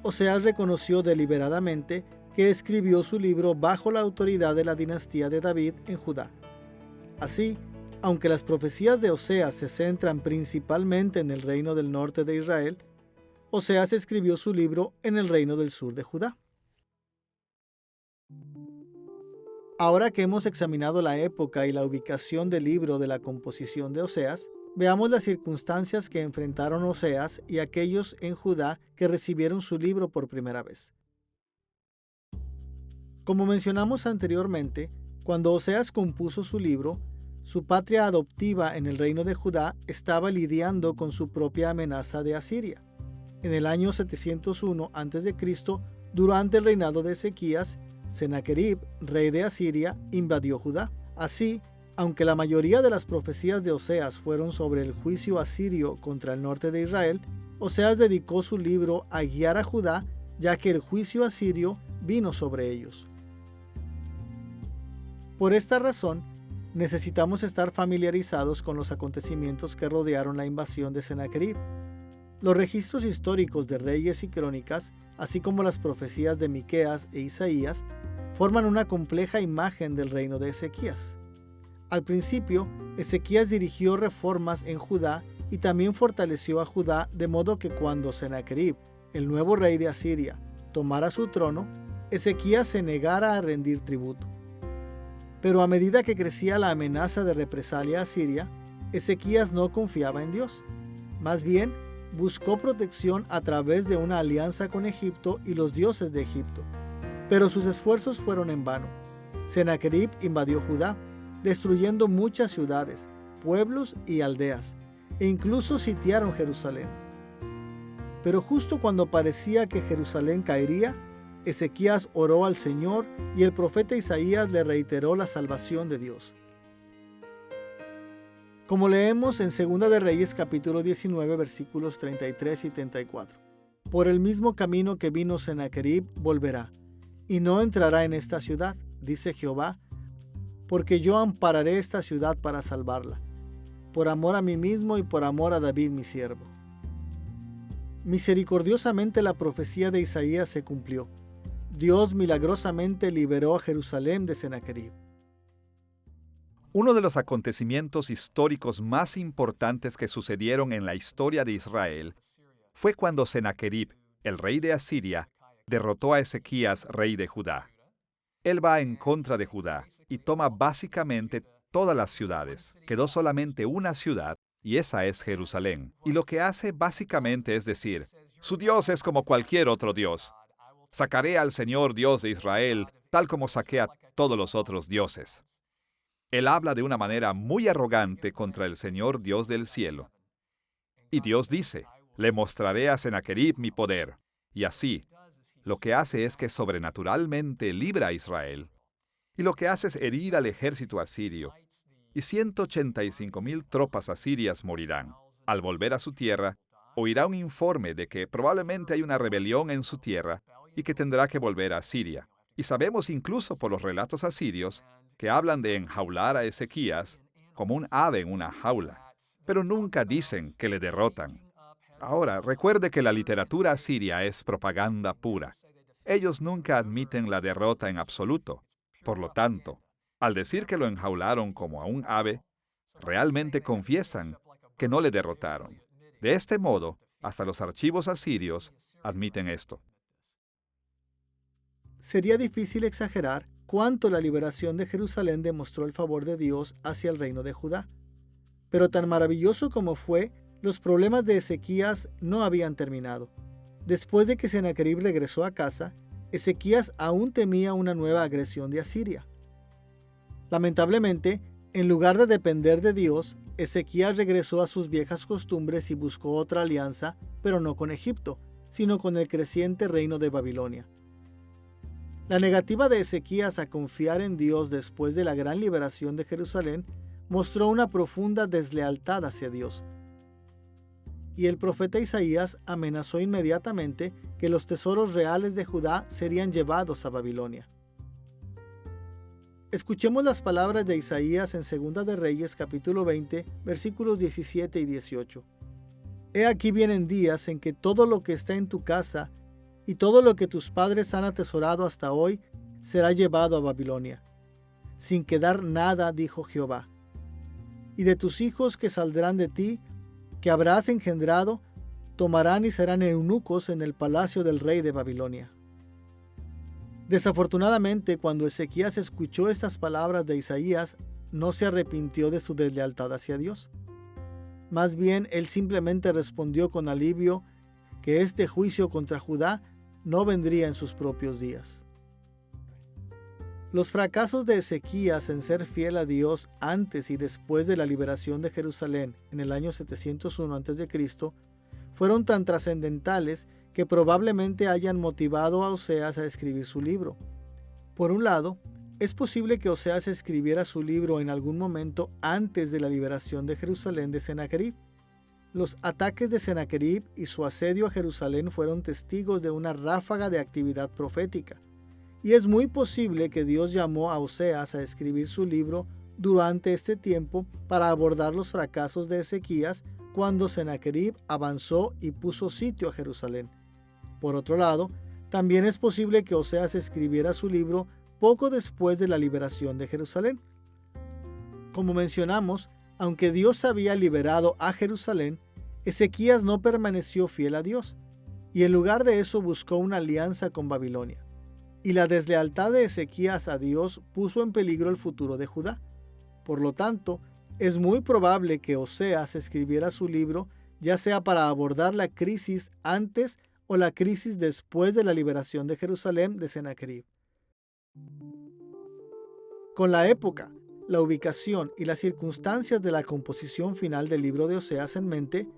Oseas reconoció deliberadamente que escribió su libro bajo la autoridad de la dinastía de David en Judá. Así, aunque las profecías de Oseas se centran principalmente en el reino del norte de Israel, Oseas escribió su libro en el reino del sur de Judá. Ahora que hemos examinado la época y la ubicación del libro de la composición de Oseas, veamos las circunstancias que enfrentaron Oseas y aquellos en Judá que recibieron su libro por primera vez. Como mencionamos anteriormente, cuando Oseas compuso su libro, su patria adoptiva en el reino de Judá estaba lidiando con su propia amenaza de Asiria. En el año 701 a.C., durante el reinado de Ezequías, Sennacherib, rey de Asiria, invadió Judá. Así, aunque la mayoría de las profecías de Oseas fueron sobre el juicio asirio contra el norte de Israel, Oseas dedicó su libro a guiar a Judá, ya que el juicio asirio vino sobre ellos. Por esta razón, necesitamos estar familiarizados con los acontecimientos que rodearon la invasión de Sennacherib. Los registros históricos de Reyes y Crónicas, así como las profecías de Miqueas e Isaías, forman una compleja imagen del reino de Ezequías. Al principio, Ezequías dirigió reformas en Judá y también fortaleció a Judá, de modo que cuando Sennacherib, el nuevo rey de Asiria, tomara su trono, Ezequías se negara a rendir tributo. Pero a medida que crecía la amenaza de represalia asiria, Ezequías no confiaba en Dios. Más bien, buscó protección a través de una alianza con Egipto y los dioses de Egipto. Pero sus esfuerzos fueron en vano. Sennacherib invadió Judá, destruyendo muchas ciudades, pueblos y aldeas, e incluso sitiaron Jerusalén. Pero justo cuando parecía que Jerusalén caería, Ezequías oró al Señor y el profeta Isaías le reiteró la salvación de Dios. Como leemos en 2 de Reyes capítulo 19 versículos 33 y 34. Por el mismo camino que vino Sennacherib volverá, y no entrará en esta ciudad, dice Jehová, porque yo ampararé esta ciudad para salvarla, por amor a mí mismo y por amor a David mi siervo. Misericordiosamente la profecía de Isaías se cumplió. Dios milagrosamente liberó a Jerusalén de Sennacherib. Uno de los acontecimientos históricos más importantes que sucedieron en la historia de Israel fue cuando Sennacherib, el rey de Asiria, derrotó a Ezequías, rey de Judá. Él va en contra de Judá y toma básicamente todas las ciudades. Quedó solamente una ciudad, y esa es Jerusalén. Y lo que hace básicamente es decir, su Dios es como cualquier otro Dios. Sacaré al Señor Dios de Israel, tal como saqué a todos los otros dioses. Él habla de una manera muy arrogante contra el Señor Dios del cielo. Y Dios dice, le mostraré a Sennacherib mi poder. Y así, lo que hace es que sobrenaturalmente libra a Israel. Y lo que hace es herir al ejército asirio. Y 185,000 tropas asirias morirán. Al volver a su tierra, oirá un informe de que probablemente hay una rebelión en su tierra y que tendrá que volver a Asiria. Y sabemos incluso por los relatos asirios que hablan de enjaular a Ezequías como un ave en una jaula, pero nunca dicen que le derrotan. Ahora, recuerde que la literatura asiria es propaganda pura. Ellos nunca admiten la derrota en absoluto. Por lo tanto, al decir que lo enjaularon como a un ave, realmente confiesan que no le derrotaron. De este modo, hasta los archivos asirios admiten esto. Sería difícil exagerar cuánto la liberación de Jerusalén demostró el favor de Dios hacia el reino de Judá. Pero tan maravilloso como fue, los problemas de Ezequías no habían terminado. Después de que Sennacherib regresó a casa, Ezequías aún temía una nueva agresión de Asiria. Lamentablemente, en lugar de depender de Dios, Ezequías regresó a sus viejas costumbres y buscó otra alianza, pero no con Egipto, sino con el creciente reino de Babilonia. La negativa de Ezequías a confiar en Dios después de la gran liberación de Jerusalén mostró una profunda deslealtad hacia Dios. Y el profeta Isaías amenazó inmediatamente que los tesoros reales de Judá serían llevados a Babilonia. Escuchemos las palabras de Isaías en 2 de Reyes capítulo 20, versículos 17 y 18. He aquí vienen días en que todo lo que está en tu casa y todo lo que tus padres han atesorado hasta hoy será llevado a Babilonia, sin quedar nada, dijo Jehová. Y de tus hijos que saldrán de ti, que habrás engendrado, tomarán y serán eunucos en el palacio del rey de Babilonia. Desafortunadamente, cuando Ezequías escuchó estas palabras de Isaías, no se arrepintió de su deslealtad hacia Dios. Más bien, él simplemente respondió con alivio que este juicio contra Judá no vendría en sus propios días. Los fracasos de Ezequías en ser fiel a Dios antes y después de la liberación de Jerusalén en el año 701 a.C. fueron tan trascendentales que probablemente hayan motivado a Oseas a escribir su libro. Por un lado, es posible que Oseas escribiera su libro en algún momento antes de la liberación de Jerusalén de Sennacherib. Los ataques de Sennacherib y su asedio a Jerusalén fueron testigos de una ráfaga de actividad profética, y es muy posible que Dios llamó a Oseas a escribir su libro durante este tiempo para abordar los fracasos de Ezequías cuando Sennacherib avanzó y puso sitio a Jerusalén. Por otro lado, también es posible que Oseas escribiera su libro poco después de la liberación de Jerusalén. Como mencionamos, aunque Dios había liberado a Jerusalén, Ezequías no permaneció fiel a Dios, y en lugar de eso buscó una alianza con Babilonia. Y la deslealtad de Ezequías a Dios puso en peligro el futuro de Judá. Por lo tanto, es muy probable que Oseas escribiera su libro ya sea para abordar la crisis antes o la crisis después de la liberación de Jerusalén de Sennacherib. Con la época, la ubicación y las circunstancias de la composición final del libro de Oseas en mente,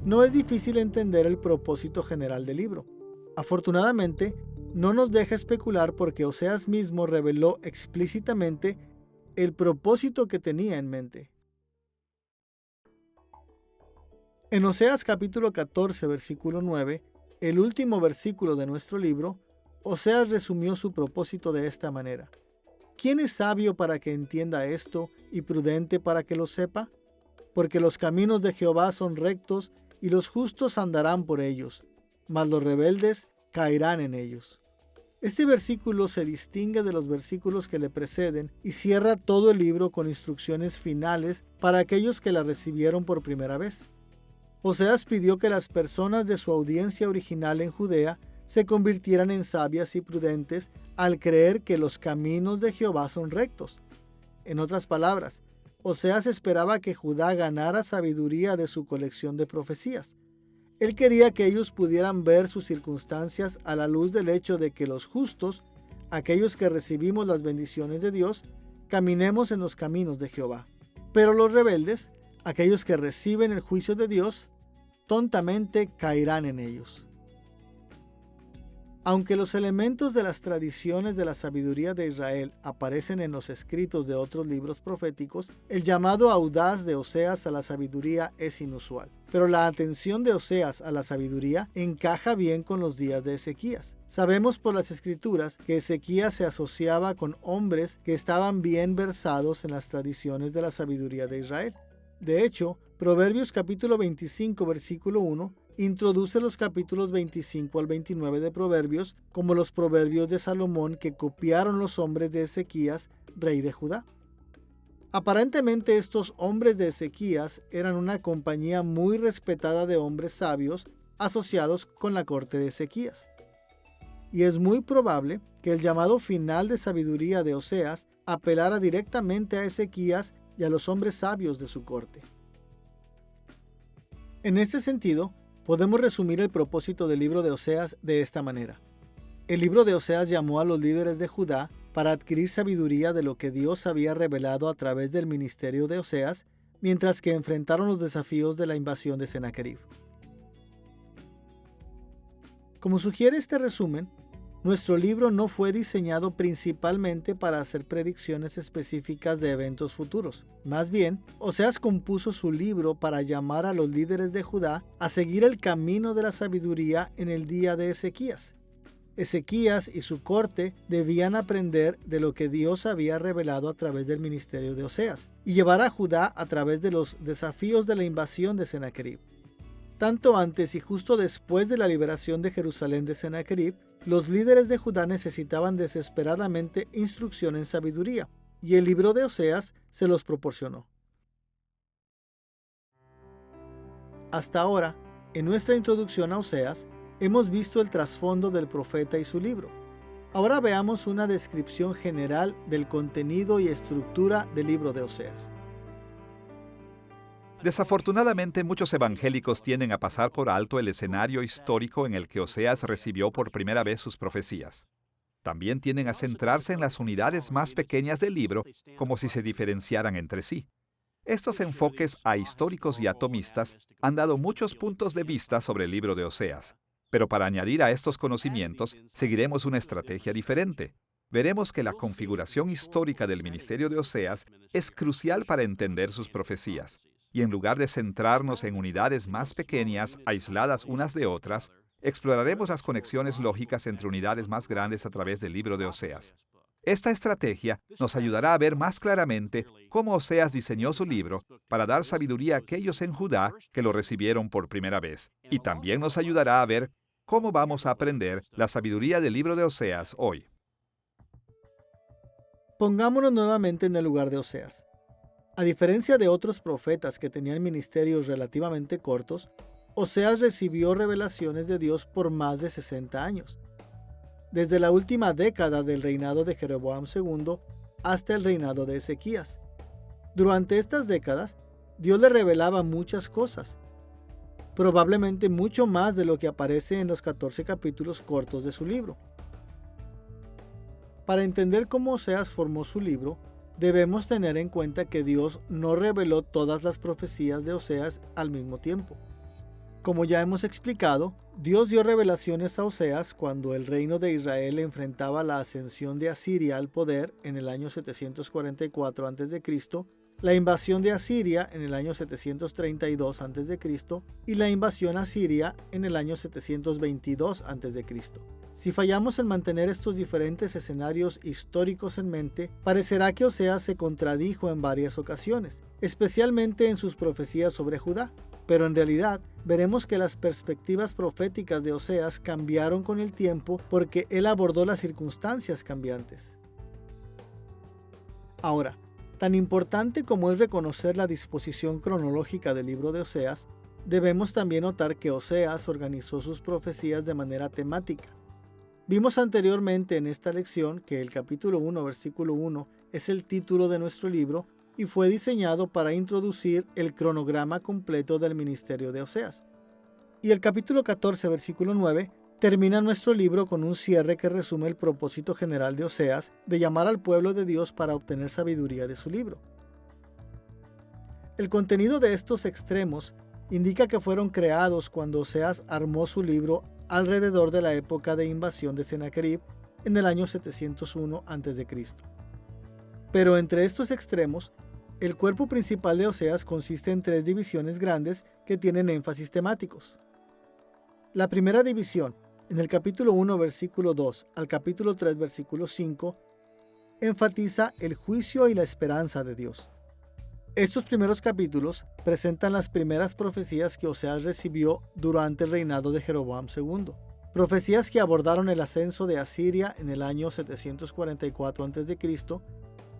no es difícil entender el propósito general del libro. Afortunadamente, no nos deja especular porque Oseas mismo reveló explícitamente el propósito que tenía en mente. En Oseas capítulo 14, versículo 9, el último versículo de nuestro libro, Oseas resumió su propósito de esta manera: ¿Quién es sabio para que entienda esto y prudente para que lo sepa? Porque los caminos de Jehová son rectos y los justos andarán por ellos, mas los rebeldes caerán en ellos. Este versículo se distingue de los versículos que le preceden y cierra todo el libro con instrucciones finales para aquellos que la recibieron por primera vez. Oseas pidió que las personas de su audiencia original en Judea se convirtieran en sabias y prudentes al creer que los caminos de Jehová son rectos. En otras palabras, Oseas esperaba que Judá ganara sabiduría de su colección de profecías. Él quería que ellos pudieran ver sus circunstancias a la luz del hecho de que los justos, aquellos que recibimos las bendiciones de Dios, caminemos en los caminos de Jehová. Pero los rebeldes, aquellos que reciben el juicio de Dios, tontamente caerán en ellos. Aunque los elementos de las tradiciones de la sabiduría de Israel aparecen en los escritos de otros libros proféticos, el llamado audaz de Oseas a la sabiduría es inusual. Pero la atención de Oseas a la sabiduría encaja bien con los días de Ezequías. Sabemos por las escrituras que Ezequías se asociaba con hombres que estaban bien versados en las tradiciones de la sabiduría de Israel. De hecho, Proverbios capítulo 25, versículo 1, introduce los capítulos 25 al 29 de Proverbios como los proverbios de Salomón que copiaron los hombres de Ezequías, rey de Judá. Aparentemente estos hombres de Ezequías eran una compañía muy respetada de hombres sabios asociados con la corte de Ezequías. Y es muy probable que el llamado final de sabiduría de Oseas apelara directamente a Ezequías y a los hombres sabios de su corte. En este sentido, podemos resumir el propósito del libro de Oseas de esta manera. El libro de Oseas llamó a los líderes de Judá para adquirir sabiduría de lo que Dios había revelado a través del ministerio de Oseas, mientras que enfrentaron los desafíos de la invasión de Sennacherib. Como sugiere este resumen, nuestro libro no fue diseñado principalmente para hacer predicciones específicas de eventos futuros. Más bien, Oseas compuso su libro para llamar a los líderes de Judá a seguir el camino de la sabiduría en el día de Ezequías. Ezequías y su corte debían aprender de lo que Dios había revelado a través del ministerio de Oseas y llevar a Judá a través de los desafíos de la invasión de Sennacherib. Tanto antes y justo después de la liberación de Jerusalén de Sennacherib, los líderes de Judá necesitaban desesperadamente instrucción en sabiduría, y el libro de Oseas se los proporcionó. Hasta ahora, en nuestra introducción a Oseas, hemos visto el trasfondo del profeta y su libro. Ahora veamos una descripción general del contenido y estructura del libro de Oseas. Desafortunadamente, muchos evangélicos tienden a pasar por alto el escenario histórico en el que Oseas recibió por primera vez sus profecías. También tienden a centrarse en las unidades más pequeñas del libro, como si se diferenciaran entre sí. Estos enfoques ahistóricos y atomistas han dado muchos puntos de vista sobre el libro de Oseas. Pero para añadir a estos conocimientos, seguiremos una estrategia diferente. Veremos que la configuración histórica del ministerio de Oseas es crucial para entender sus profecías. Y en lugar de centrarnos en unidades más pequeñas, aisladas unas de otras, exploraremos las conexiones lógicas entre unidades más grandes a través del libro de Oseas. Esta estrategia nos ayudará a ver más claramente cómo Oseas diseñó su libro para dar sabiduría a aquellos en Judá que lo recibieron por primera vez. Y también nos ayudará a ver cómo vamos a aprender la sabiduría del libro de Oseas hoy. Pongámonos nuevamente en el lugar de Oseas. A diferencia de otros profetas que tenían ministerios relativamente cortos, Oseas recibió revelaciones de Dios por más de 60 años. Desde la última década del reinado de Jeroboam II hasta el reinado de Ezequías. Durante estas décadas, Dios le revelaba muchas cosas, probablemente mucho más de lo que aparece en los 14 capítulos cortos de su libro. Para entender cómo Oseas formó su libro, debemos tener en cuenta que Dios no reveló todas las profecías de Oseas al mismo tiempo. Como ya hemos explicado, Dios dio revelaciones a Oseas cuando el reino de Israel enfrentaba la ascensión de Asiria al poder en el año 744 a.C., la invasión de Asiria en el año 732 a.C. y la invasión a Siria en el año 722 a.C. Si fallamos en mantener estos diferentes escenarios históricos en mente, parecerá que Oseas se contradijo en varias ocasiones, especialmente en sus profecías sobre Judá. Pero en realidad, veremos que las perspectivas proféticas de Oseas cambiaron con el tiempo porque él abordó las circunstancias cambiantes. Ahora, tan importante como es reconocer la disposición cronológica del libro de Oseas, debemos también notar que Oseas organizó sus profecías de manera temática. Vimos anteriormente en esta lección que el capítulo 1, versículo 1 es el título de nuestro libro y fue diseñado para introducir el cronograma completo del ministerio de Oseas. Y el capítulo 14, versículo 9, termina nuestro libro con un cierre que resume el propósito general de Oseas de llamar al pueblo de Dios para obtener sabiduría de su libro. El contenido de estos extremos indica que fueron creados cuando Oseas armó su libro alrededor de la época de invasión de Sennacherib en el año 701 a.C. Pero entre estos extremos, el cuerpo principal de Oseas consiste en 3 divisiones grandes que tienen énfasis temáticos. La primera división, en el capítulo 1, versículo 2 al capítulo 3, versículo 5, enfatiza el juicio y la esperanza de Dios. Estos primeros capítulos presentan las primeras profecías que Oseas recibió durante el reinado de Jeroboam II. Profecías que abordaron el ascenso de Asiria en el año 744 a.C.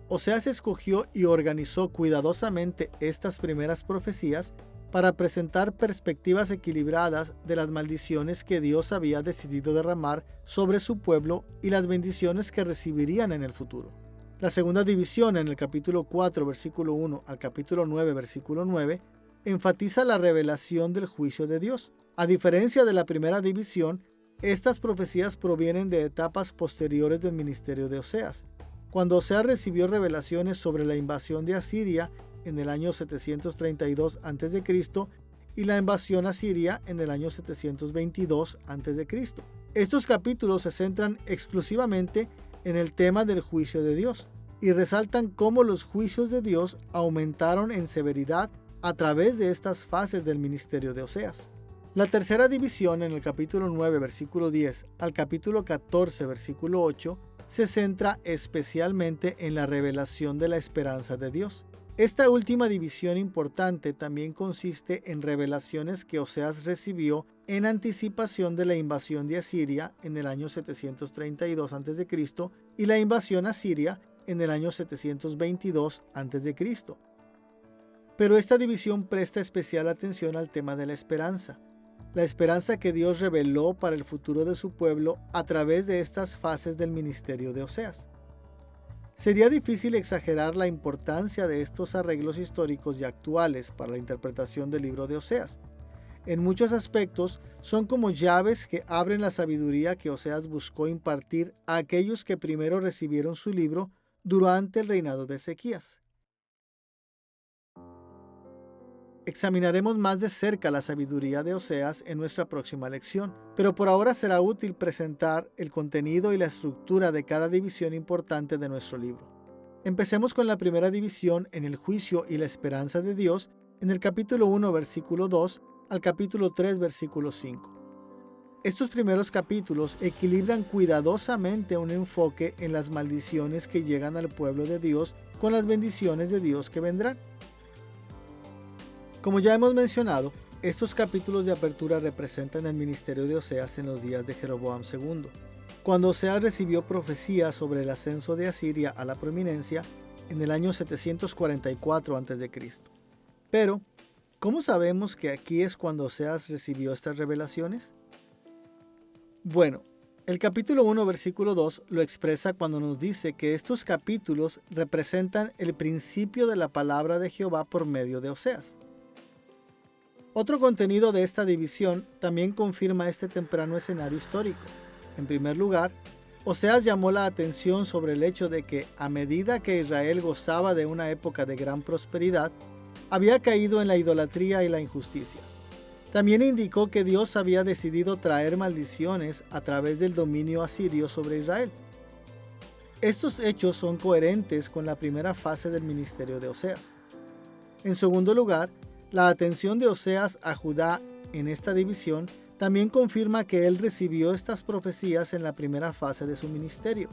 Oseas escogió y organizó cuidadosamente estas primeras profecías para presentar perspectivas equilibradas de las maldiciones que Dios había decidido derramar sobre su pueblo y las bendiciones que recibirían en el futuro. La segunda división, en el capítulo 4, versículo 1 al capítulo 9, versículo 9, enfatiza la revelación del juicio de Dios. A diferencia de la primera división, estas profecías provienen de etapas posteriores del ministerio de Oseas. Cuando Oseas recibió revelaciones sobre la invasión de Asiria en el año 732 a.C. y la invasión a Siria en el año 722 a.C. Estos capítulos se centran exclusivamente en el tema del juicio de Dios y resaltan cómo los juicios de Dios aumentaron en severidad a través de estas fases del ministerio de Oseas. La tercera división, en el capítulo 9, versículo 10 al capítulo 14, versículo 8, se centra especialmente en la revelación de la esperanza de Dios. Esta última división importante también consiste en revelaciones que Oseas recibió en anticipación de la invasión de Asiria en el año 732 a.C. y la invasión a Siria en el año 722 a.C. Pero esta división presta especial atención al tema de la esperanza que Dios reveló para el futuro de su pueblo a través de estas fases del ministerio de Oseas. Sería difícil exagerar la importancia de estos arreglos históricos y actuales para la interpretación del libro de Oseas. En muchos aspectos, son como llaves que abren la sabiduría que Oseas buscó impartir a aquellos que primero recibieron su libro durante el reinado de Ezequías. Examinaremos más de cerca la sabiduría de Oseas en nuestra próxima lección, pero por ahora será útil presentar el contenido y la estructura de cada división importante de nuestro libro. Empecemos con la primera división en el juicio y la esperanza de Dios en el capítulo 1, versículo 2 al capítulo 3, versículo 5. Estos primeros capítulos equilibran cuidadosamente un enfoque en las maldiciones que llegan al pueblo de Dios con las bendiciones de Dios que vendrán. Como ya hemos mencionado, estos capítulos de apertura representan el ministerio de Oseas en los días de Jeroboam II, cuando Oseas recibió profecías sobre el ascenso de Asiria a la prominencia en el año 744 a.C. Pero, ¿cómo sabemos que aquí es cuando Oseas recibió estas revelaciones? Bueno, el capítulo 1, versículo 2 lo expresa cuando nos dice que estos capítulos representan el principio de la palabra de Jehová por medio de Oseas. Otro contenido de esta división también confirma este temprano escenario histórico. En primer lugar, Oseas llamó la atención sobre el hecho de que, a medida que Israel gozaba de una época de gran prosperidad, había caído en la idolatría y la injusticia. También indicó que Dios había decidido traer maldiciones a través del dominio asirio sobre Israel. Estos hechos son coherentes con la primera fase del ministerio de Oseas. En segundo lugar, la atención de Oseas a Judá en esta división también confirma que él recibió estas profecías en la primera fase de su ministerio.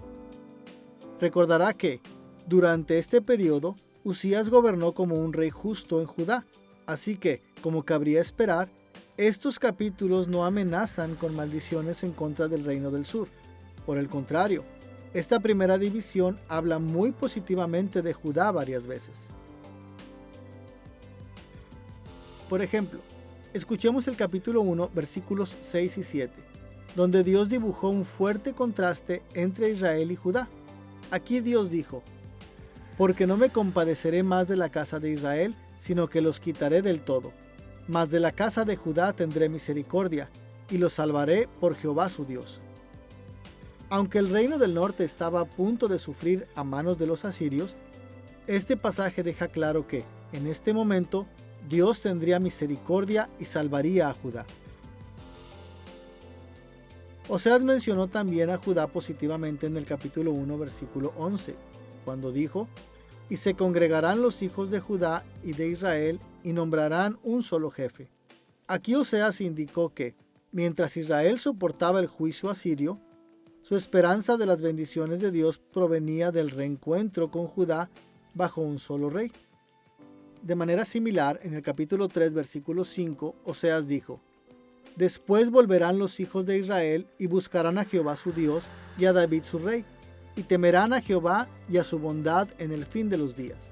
Recordará que, durante este periodo, Uzías gobernó como un rey justo en Judá, así que, como cabría esperar, estos capítulos no amenazan con maldiciones en contra del reino del sur. Por el contrario, esta primera división habla muy positivamente de Judá varias veces. Por ejemplo, escuchemos el capítulo 1, versículos 6 y 7, donde Dios dibujó un fuerte contraste entre Israel y Judá. Aquí Dios dijo: «Porque no me compadeceré más de la casa de Israel, sino que los quitaré del todo. Mas de la casa de Judá tendré misericordia, y los salvaré por Jehová su Dios». Aunque el reino del norte estaba a punto de sufrir a manos de los asirios, este pasaje deja claro que, en este momento, Dios tendría misericordia y salvaría a Judá. Oseas mencionó también a Judá positivamente en el capítulo 1, versículo 11, cuando dijo: «Y se congregarán los hijos de Judá y de Israel, y nombrarán un solo jefe». Aquí Oseas indicó que, mientras Israel soportaba el juicio asirio, su esperanza de las bendiciones de Dios provenía del reencuentro con Judá bajo un solo rey. De manera similar, en el capítulo 3, versículo 5, Oseas dijo: «Después volverán los hijos de Israel y buscarán a Jehová su Dios y a David su rey, y temerán a Jehová y a su bondad en el fin de los días».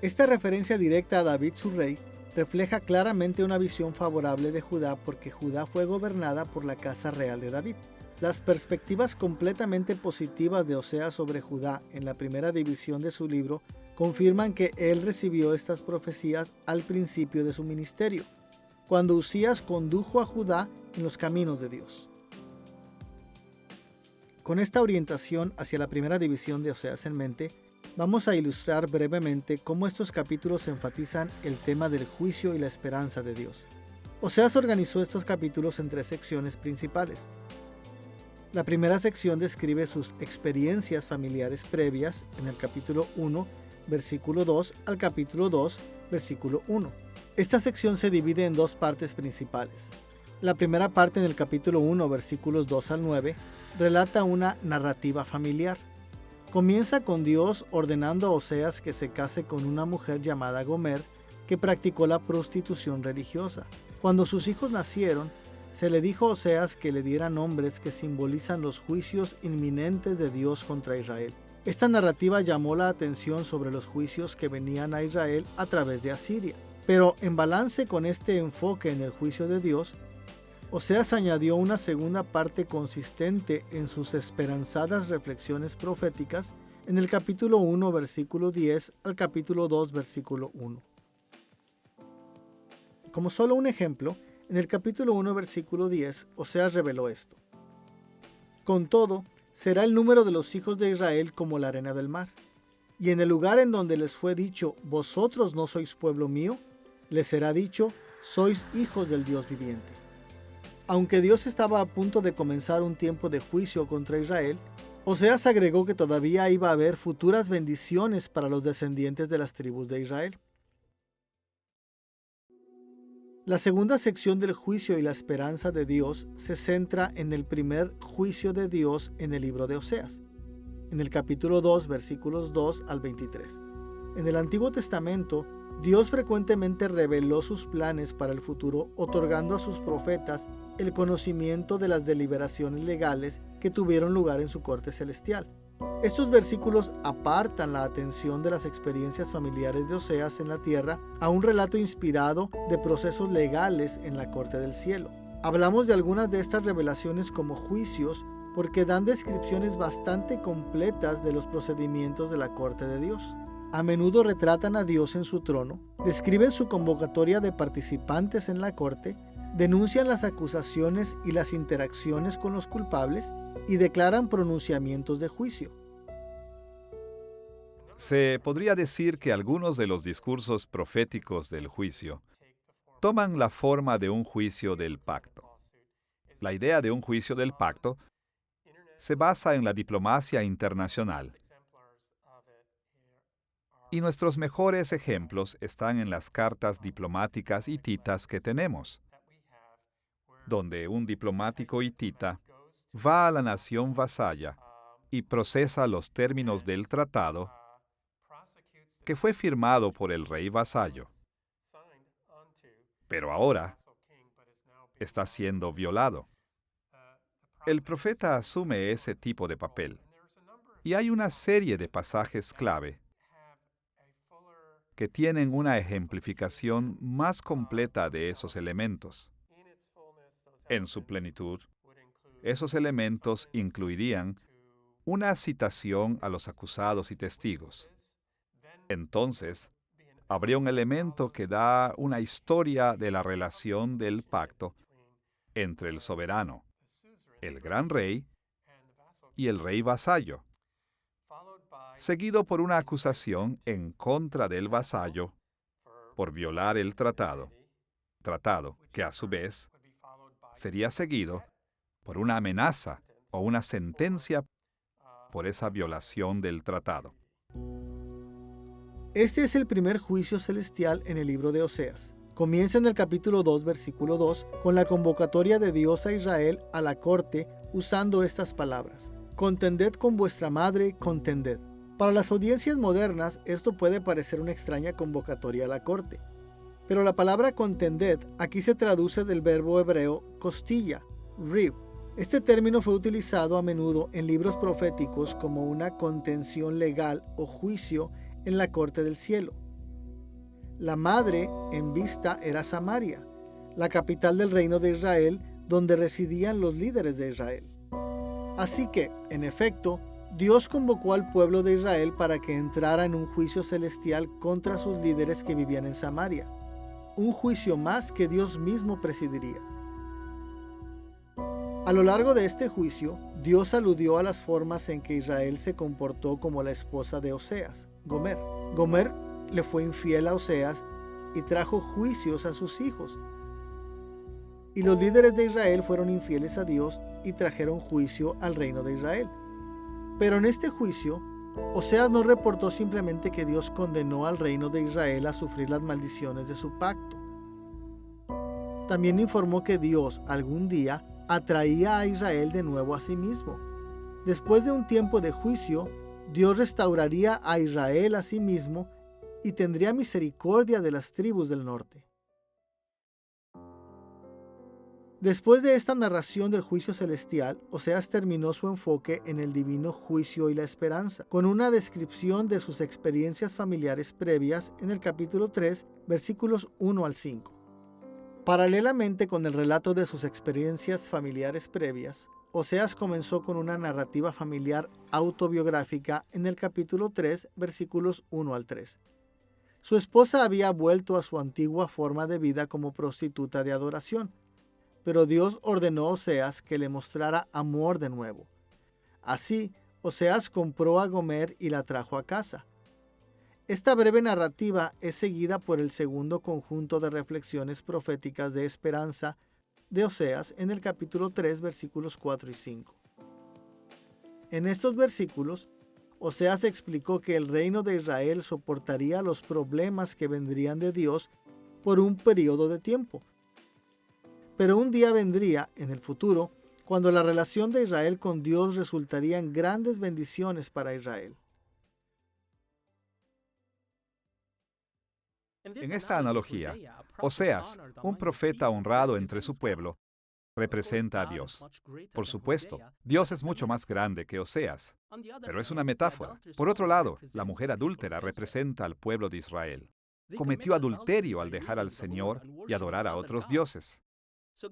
Esta referencia directa a David su rey refleja claramente una visión favorable de Judá, porque Judá fue gobernada por la casa real de David. Las perspectivas completamente positivas de Oseas sobre Judá en la primera división de su libro confirman que él recibió estas profecías al principio de su ministerio, cuando Uzías condujo a Judá en los caminos de Dios. Con esta orientación hacia la primera división de Oseas en mente, vamos a ilustrar brevemente cómo estos capítulos enfatizan el tema del juicio y la esperanza de Dios. Oseas organizó estos capítulos en 3 secciones principales. La primera sección describe sus experiencias familiares previas en el capítulo 1, versículo 2 al capítulo 2, versículo 1. Esta sección se divide en 2 partes principales. La primera parte, en el capítulo 1, versículos 2 al 9, relata una narrativa familiar. Comienza con Dios ordenando a Oseas que se case con una mujer llamada Gomer, que practicó la prostitución religiosa. Cuando sus hijos nacieron, se le dijo a Oseas que le diera nombres que simbolizan los juicios inminentes de Dios contra Israel. Esta narrativa llamó la atención sobre los juicios que venían a Israel a través de Asiria. Pero en balance con este enfoque en el juicio de Dios, Oseas añadió una segunda parte consistente en sus esperanzadas reflexiones proféticas en el capítulo 1, versículo 10 al capítulo 2, versículo 1. Como solo un ejemplo, en el capítulo 1, versículo 10, Oseas reveló esto: «Con todo, será el número de los hijos de Israel como la arena del mar. Y en el lugar en donde les fue dicho, vosotros no sois pueblo mío, les será dicho, sois hijos del Dios viviente». Aunque Dios estaba a punto de comenzar un tiempo de juicio contra Israel, Oseas agregó que todavía iba a haber futuras bendiciones para los descendientes de las tribus de Israel. La segunda sección del juicio y la esperanza de Dios se centra en el primer juicio de Dios en el libro de Oseas, en el capítulo 2, versículos 2 al 23. En el Antiguo Testamento, Dios frecuentemente reveló sus planes para el futuro, otorgando a sus profetas el conocimiento de las deliberaciones legales que tuvieron lugar en su corte celestial. Estos versículos apartan la atención de las experiencias familiares de Oseas en la tierra a un relato inspirado de procesos legales en la corte del cielo. Hablamos de algunas de estas revelaciones como juicios porque dan descripciones bastante completas de los procedimientos de la corte de Dios. A menudo retratan a Dios en su trono, describen su convocatoria de participantes en la corte, denuncian las acusaciones y las interacciones con los culpables y declaran pronunciamientos de juicio. Se podría decir que algunos de los discursos proféticos del juicio toman la forma de un juicio del pacto. La idea de un juicio del pacto se basa en la diplomacia internacional. Y nuestros mejores ejemplos están en las cartas diplomáticas hititas que tenemos, donde un diplomático hitita va a la nación vasalla y procesa los términos del tratado que fue firmado por el rey vasallo. Pero ahora está siendo violado. El profeta asume ese tipo de papel. Y hay una serie de pasajes clave que tienen una ejemplificación más completa de esos elementos. En su plenitud, esos elementos incluirían una citación a los acusados y testigos. Entonces, habría un elemento que da una historia de la relación del pacto entre el soberano, el gran rey, y el rey vasallo, seguido por una acusación en contra del vasallo por violar el tratado que a su vez sería seguido por una amenaza o una sentencia por esa violación del tratado. Este es el primer juicio celestial en el libro de Oseas. Comienza en el capítulo 2, versículo 2, con la convocatoria de Dios a Israel a la corte usando estas palabras: contended con vuestra madre, contended. Para las audiencias modernas, esto puede parecer una extraña convocatoria a la corte. Pero la palabra contended aquí se traduce del verbo hebreo costilla, rib. Este término fue utilizado a menudo en libros proféticos como una contención legal o juicio en la corte del cielo. La madre en vista era Samaria, la capital del reino de Israel, donde residían los líderes de Israel. Así que, en efecto, Dios convocó al pueblo de Israel para que entrara en un juicio celestial contra sus líderes que vivían en Samaria, un juicio más que Dios mismo presidiría. A lo largo de este juicio, Dios aludió a las formas en que Israel se comportó como la esposa de Oseas, Gomer. Gomer le fue infiel a Oseas y trajo juicios a sus hijos. Y los líderes de Israel fueron infieles a Dios y trajeron juicio al reino de Israel. Pero en este juicio, Oseas no reportó simplemente que Dios condenó al reino de Israel a sufrir las maldiciones de su pacto. También informó que Dios algún día atraía a Israel de nuevo a sí mismo. Después de un tiempo de juicio, Dios restauraría a Israel a sí mismo y tendría misericordia de las tribus del norte. Después de esta narración del juicio celestial, Oseas terminó su enfoque en el divino juicio y la esperanza, con una descripción de sus experiencias familiares previas en el capítulo 3, versículos 1 al 5. Paralelamente con el relato de sus experiencias familiares previas, Oseas comenzó con una narrativa familiar autobiográfica en el capítulo 3, versículos 1 al 3. Su esposa había vuelto a su antigua forma de vida como prostituta de adoración, pero Dios ordenó a Oseas que le mostrara amor de nuevo. Así, Oseas compró a Gomer y la trajo a casa. Esta breve narrativa es seguida por el segundo conjunto de reflexiones proféticas de esperanza de Oseas en el capítulo 3, versículos 4 y 5. En estos versículos, Oseas explicó que el reino de Israel soportaría los problemas que vendrían de Dios por un periodo de tiempo, Pero un día vendría, en el futuro, cuando la relación de Israel con Dios resultaría en grandes bendiciones para Israel. En esta analogía, Oseas, un profeta honrado entre su pueblo, representa a Dios. Por supuesto, Dios es mucho más grande que Oseas, pero es una metáfora. Por otro lado, la mujer adúltera representa al pueblo de Israel. Cometió adulterio al dejar al Señor y adorar a otros dioses.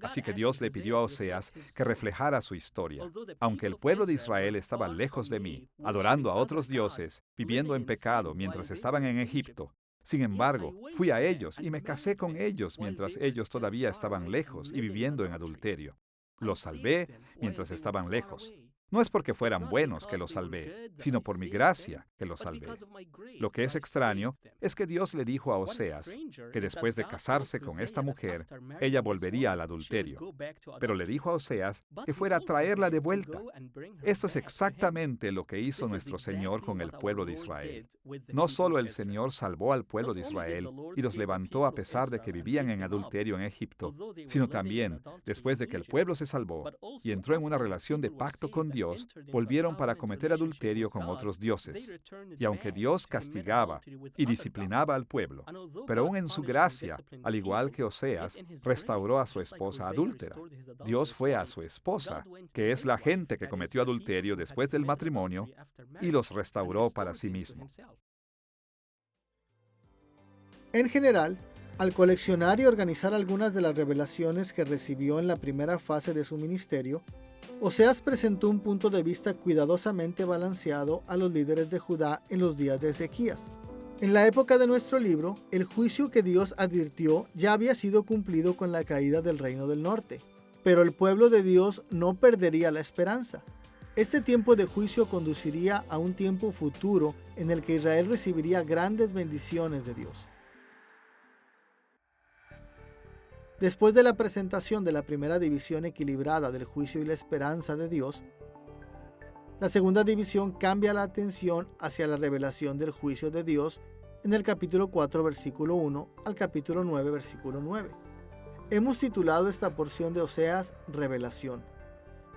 Así que Dios le pidió a Oseas que reflejara su historia. Aunque el pueblo de Israel estaba lejos de mí, adorando a otros dioses, viviendo en pecado mientras estaban en Egipto, sin embargo, fui a ellos y me casé con ellos mientras ellos todavía estaban lejos y viviendo en adulterio. Los salvé mientras estaban lejos. No es porque fueran buenos que los salvé, sino por mi gracia que los salvé. Lo que es extraño es que Dios le dijo a Oseas que después de casarse con esta mujer, ella volvería al adulterio. Pero le dijo a Oseas que fuera a traerla de vuelta. Esto es exactamente lo que hizo nuestro Señor con el pueblo de Israel. No solo el Señor salvó al pueblo de Israel y los levantó a pesar de que vivían en adulterio en Egipto, sino también, después de que el pueblo se salvó y entró en una relación de pacto con Dios, volvieron para cometer adulterio con otros dioses. Y aunque Dios castigaba y disciplinaba al pueblo, pero aún en su gracia, al igual que Oseas, restauró a su esposa adúltera. Dios fue a su esposa, que es la gente que cometió adulterio después del matrimonio, y los restauró para sí mismo. En general, al coleccionar y organizar algunas de las revelaciones que recibió en la primera fase de su ministerio, Oseas presentó un punto de vista cuidadosamente balanceado a los líderes de Judá en los días de Ezequías. En la época de nuestro libro, el juicio que Dios advirtió ya había sido cumplido con la caída del reino del norte, pero el pueblo de Dios no perdería la esperanza. Este tiempo de juicio conduciría a un tiempo futuro en el que Israel recibiría grandes bendiciones de Dios. Después de la presentación de la primera división equilibrada del juicio y la esperanza de Dios, la segunda división cambia la atención hacia la revelación del juicio de Dios en el capítulo 4, versículo 1 al capítulo 9, versículo 9. Hemos titulado esta porción de Oseas Revelación,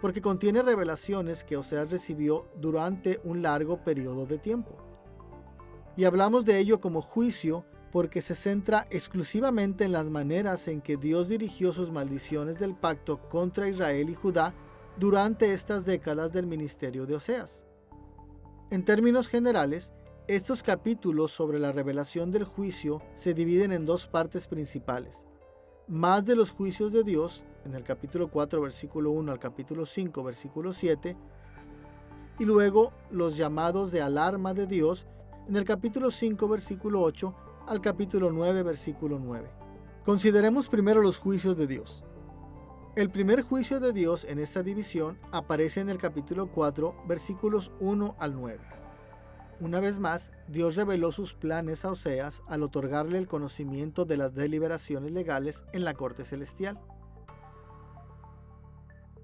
porque contiene revelaciones que Oseas recibió durante un largo periodo de tiempo. Y hablamos de ello como juicio porque se centra exclusivamente en las maneras en que Dios dirigió sus maldiciones del pacto contra Israel y Judá durante estas décadas del ministerio de Oseas. En términos generales, estos capítulos sobre la revelación del juicio se dividen en dos partes principales. Más de los juicios de Dios, en el capítulo 4, versículo 1 al capítulo 5, versículo 7, y luego los llamados de alarma de Dios, en el capítulo 5, versículo 8, al capítulo 9, versículo 9. Consideremos primero los juicios de Dios. El primer juicio de Dios en esta división aparece en el capítulo 4, versículos 1 al 9. Una vez más, Dios reveló sus planes a Oseas al otorgarle el conocimiento de las deliberaciones legales en la corte celestial.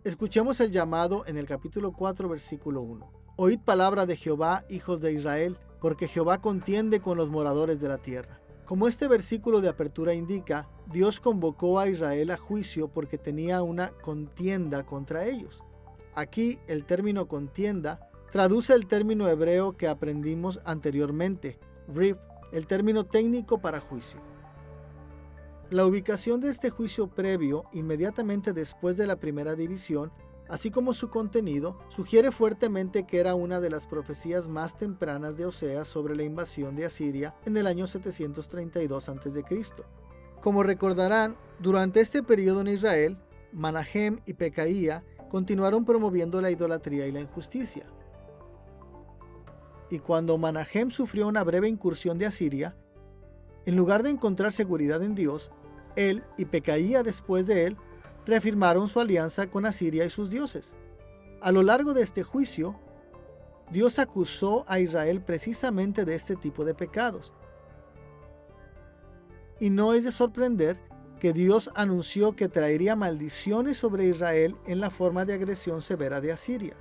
Escuchemos el llamado en el capítulo 4, versículo 1. Oíd palabra de Jehová, hijos de Israel, porque Jehová contiende con los moradores de la tierra. Como este versículo de apertura indica, Dios convocó a Israel a juicio porque tenía una contienda contra ellos. Aquí el término contienda traduce el término hebreo que aprendimos anteriormente, rif, el término técnico para juicio. La ubicación de este juicio previo, inmediatamente después de la primera división, así como su contenido, sugiere fuertemente que era una de las profecías más tempranas de Oseas sobre la invasión de Asiria en el año 732 a.C. Como recordarán, durante este periodo en Israel, Manahem y Pecaía continuaron promoviendo la idolatría y la injusticia. Y cuando Manahem sufrió una breve incursión de Asiria, en lugar de encontrar seguridad en Dios, él y Pecaía después de él reafirmaron su alianza con Asiria y sus dioses. A lo largo de este juicio, Dios acusó a Israel precisamente de este tipo de pecados. Y no es de sorprender que Dios anunció que traería maldiciones sobre Israel en la forma de agresión severa de Asiria,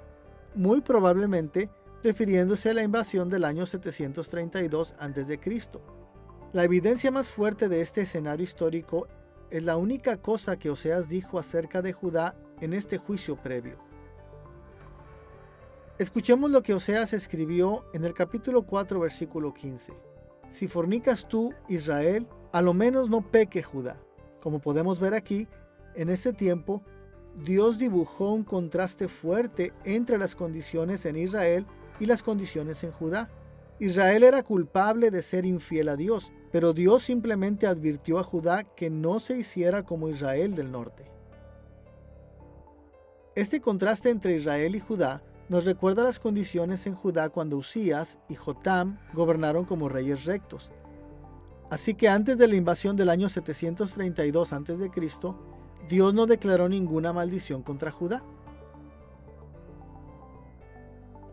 muy probablemente refiriéndose a la invasión del año 732 a.C. La evidencia más fuerte de este escenario histórico es la única cosa que Oseas dijo acerca de Judá en este juicio previo. Escuchemos lo que Oseas escribió en el capítulo 4, versículo 15. Si fornicas tú, Israel, a lo menos no peque Judá. Como podemos ver aquí, en este tiempo, Dios dibujó un contraste fuerte entre las condiciones en Israel y las condiciones en Judá. Israel era culpable de ser infiel a Dios, pero Dios simplemente advirtió a Judá que no se hiciera como Israel del norte. Este contraste entre Israel y Judá nos recuerda las condiciones en Judá cuando Usías y Jotam gobernaron como reyes rectos. Así que antes de la invasión del año 732 a.C., Dios no declaró ninguna maldición contra Judá.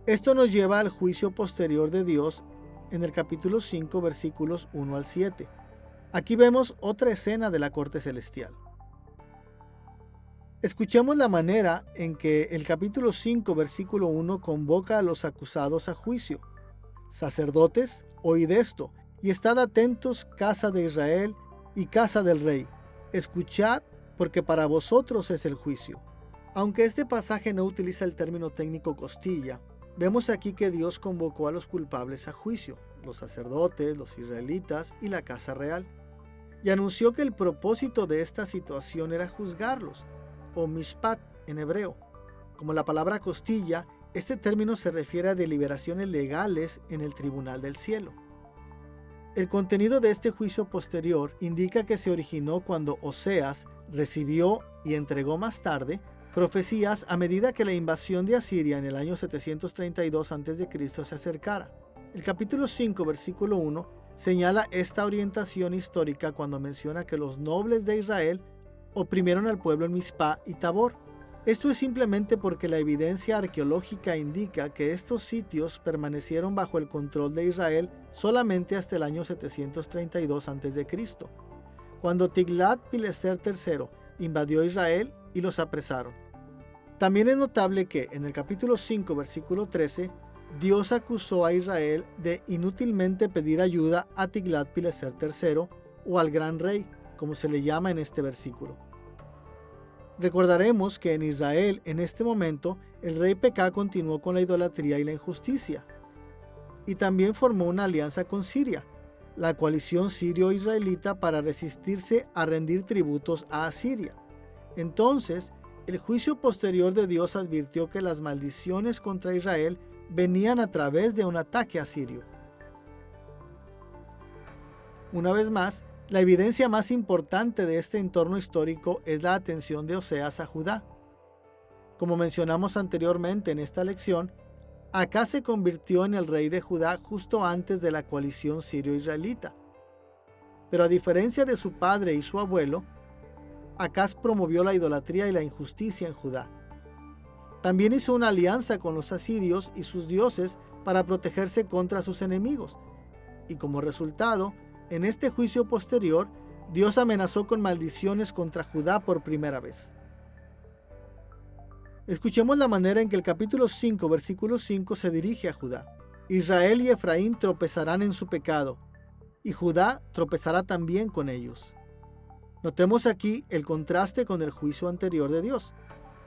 Esto nos lleva al juicio posterior de Dios en el capítulo 5, versículos 1 al 7. Aquí vemos otra escena de la corte celestial. Escuchemos la manera en que el capítulo 5, versículo 1 convoca a los acusados a juicio. Sacerdotes, oíd esto, y estad atentos, casa de Israel y casa del rey. Escuchad, porque para vosotros es el juicio. Aunque este pasaje no utiliza el término técnico costilla, vemos aquí que Dios convocó a los culpables a juicio, los sacerdotes, los israelitas y la casa real, y anunció que el propósito de esta situación era juzgarlos, o mishpat en hebreo. Como la palabra costilla, este término se refiere a deliberaciones legales en el tribunal del cielo. El contenido de este juicio posterior indica que se originó cuando Oseas recibió y entregó más tarde profecías a medida que la invasión de Asiria en el año 732 a.C. se acercara. El capítulo 5, versículo 1 señala esta orientación histórica cuando menciona que los nobles de Israel oprimieron al pueblo en Mizpá y Tabor. Esto es simplemente porque la evidencia arqueológica indica que estos sitios permanecieron bajo el control de Israel solamente hasta el año 732 a.C., cuando Tiglat-Pileser III invadió Israel y los apresaron. También es notable que en el capítulo 5, versículo 13, Dios acusó a Israel de inútilmente pedir ayuda a Tiglat-Pileser III o al gran rey, como se le llama en este versículo. Recordaremos que en Israel en este momento el rey Pekah continuó con la idolatría y la injusticia, y también formó una alianza con Siria, la coalición sirio-israelita, para resistirse a rendir tributos a Asiria. Entonces, el juicio posterior de Dios advirtió que las maldiciones contra Israel venían a través de un ataque asirio. Una vez más, la evidencia más importante de este entorno histórico es la atención de Oseas a Judá. Como mencionamos anteriormente en esta lección, Acaz se convirtió en el rey de Judá justo antes de la coalición sirio-israelita. Pero a diferencia de su padre y su abuelo, Acaz promovió la idolatría y la injusticia en Judá. También hizo una alianza con los asirios y sus dioses para protegerse contra sus enemigos. Y como resultado, en este juicio posterior, Dios amenazó con maldiciones contra Judá por primera vez. Escuchemos la manera en que el capítulo 5, versículo 5 se dirige a Judá. Israel y Efraín tropezarán en su pecado, y Judá tropezará también con ellos. Notemos aquí el contraste con el juicio anterior de Dios.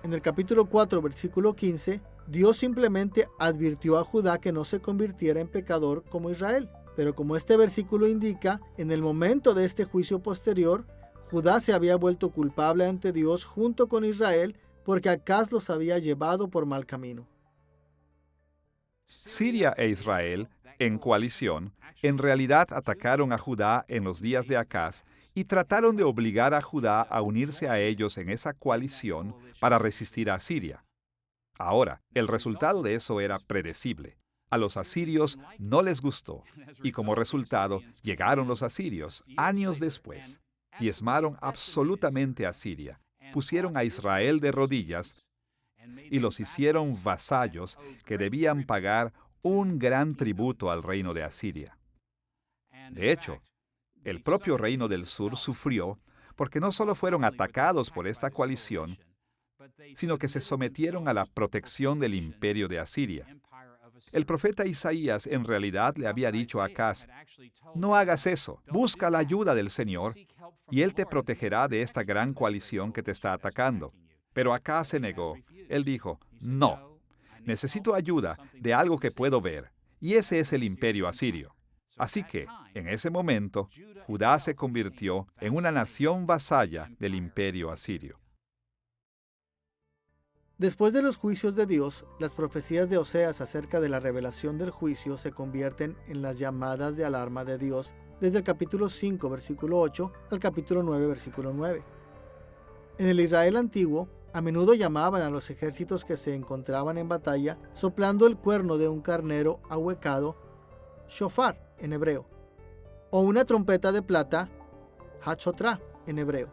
En el capítulo 4, versículo 15, Dios simplemente advirtió a Judá que no se convirtiera en pecador como Israel. Pero como este versículo indica, en el momento de este juicio posterior, Judá se había vuelto culpable ante Dios junto con Israel porque Acaz los había llevado por mal camino. Siria e Israel, en coalición, en realidad atacaron a Judá en los días de Acaz y trataron de obligar a Judá a unirse a ellos en esa coalición para resistir a Siria. Ahora, el resultado de eso era predecible. A los asirios no les gustó, y como resultado llegaron los asirios años después, diezmaron absolutamente a Siria, pusieron a Israel de rodillas y los hicieron vasallos que debían pagar un gran tributo al reino de Asiria. De hecho, el propio reino del sur sufrió porque no solo fueron atacados por esta coalición, sino que se sometieron a la protección del imperio de Asiria. El profeta Isaías en realidad le había dicho a Acaz: no hagas eso, busca la ayuda del Señor y Él te protegerá de esta gran coalición que te está atacando. Pero Acaz se negó. Él dijo, no, necesito ayuda de algo que puedo ver, y ese es el imperio asirio. Así que, en ese momento, Judá se convirtió en una nación vasalla del imperio asirio. Después de los juicios de Dios, las profecías de Oseas acerca de la revelación del juicio se convierten en las llamadas de alarma de Dios desde el capítulo 5, versículo 8 al capítulo 9, versículo 9. En el Israel antiguo, a menudo llamaban a los ejércitos que se encontraban en batalla soplando el cuerno de un carnero ahuecado, shofar en hebreo, o una trompeta de plata, hachotra en hebreo.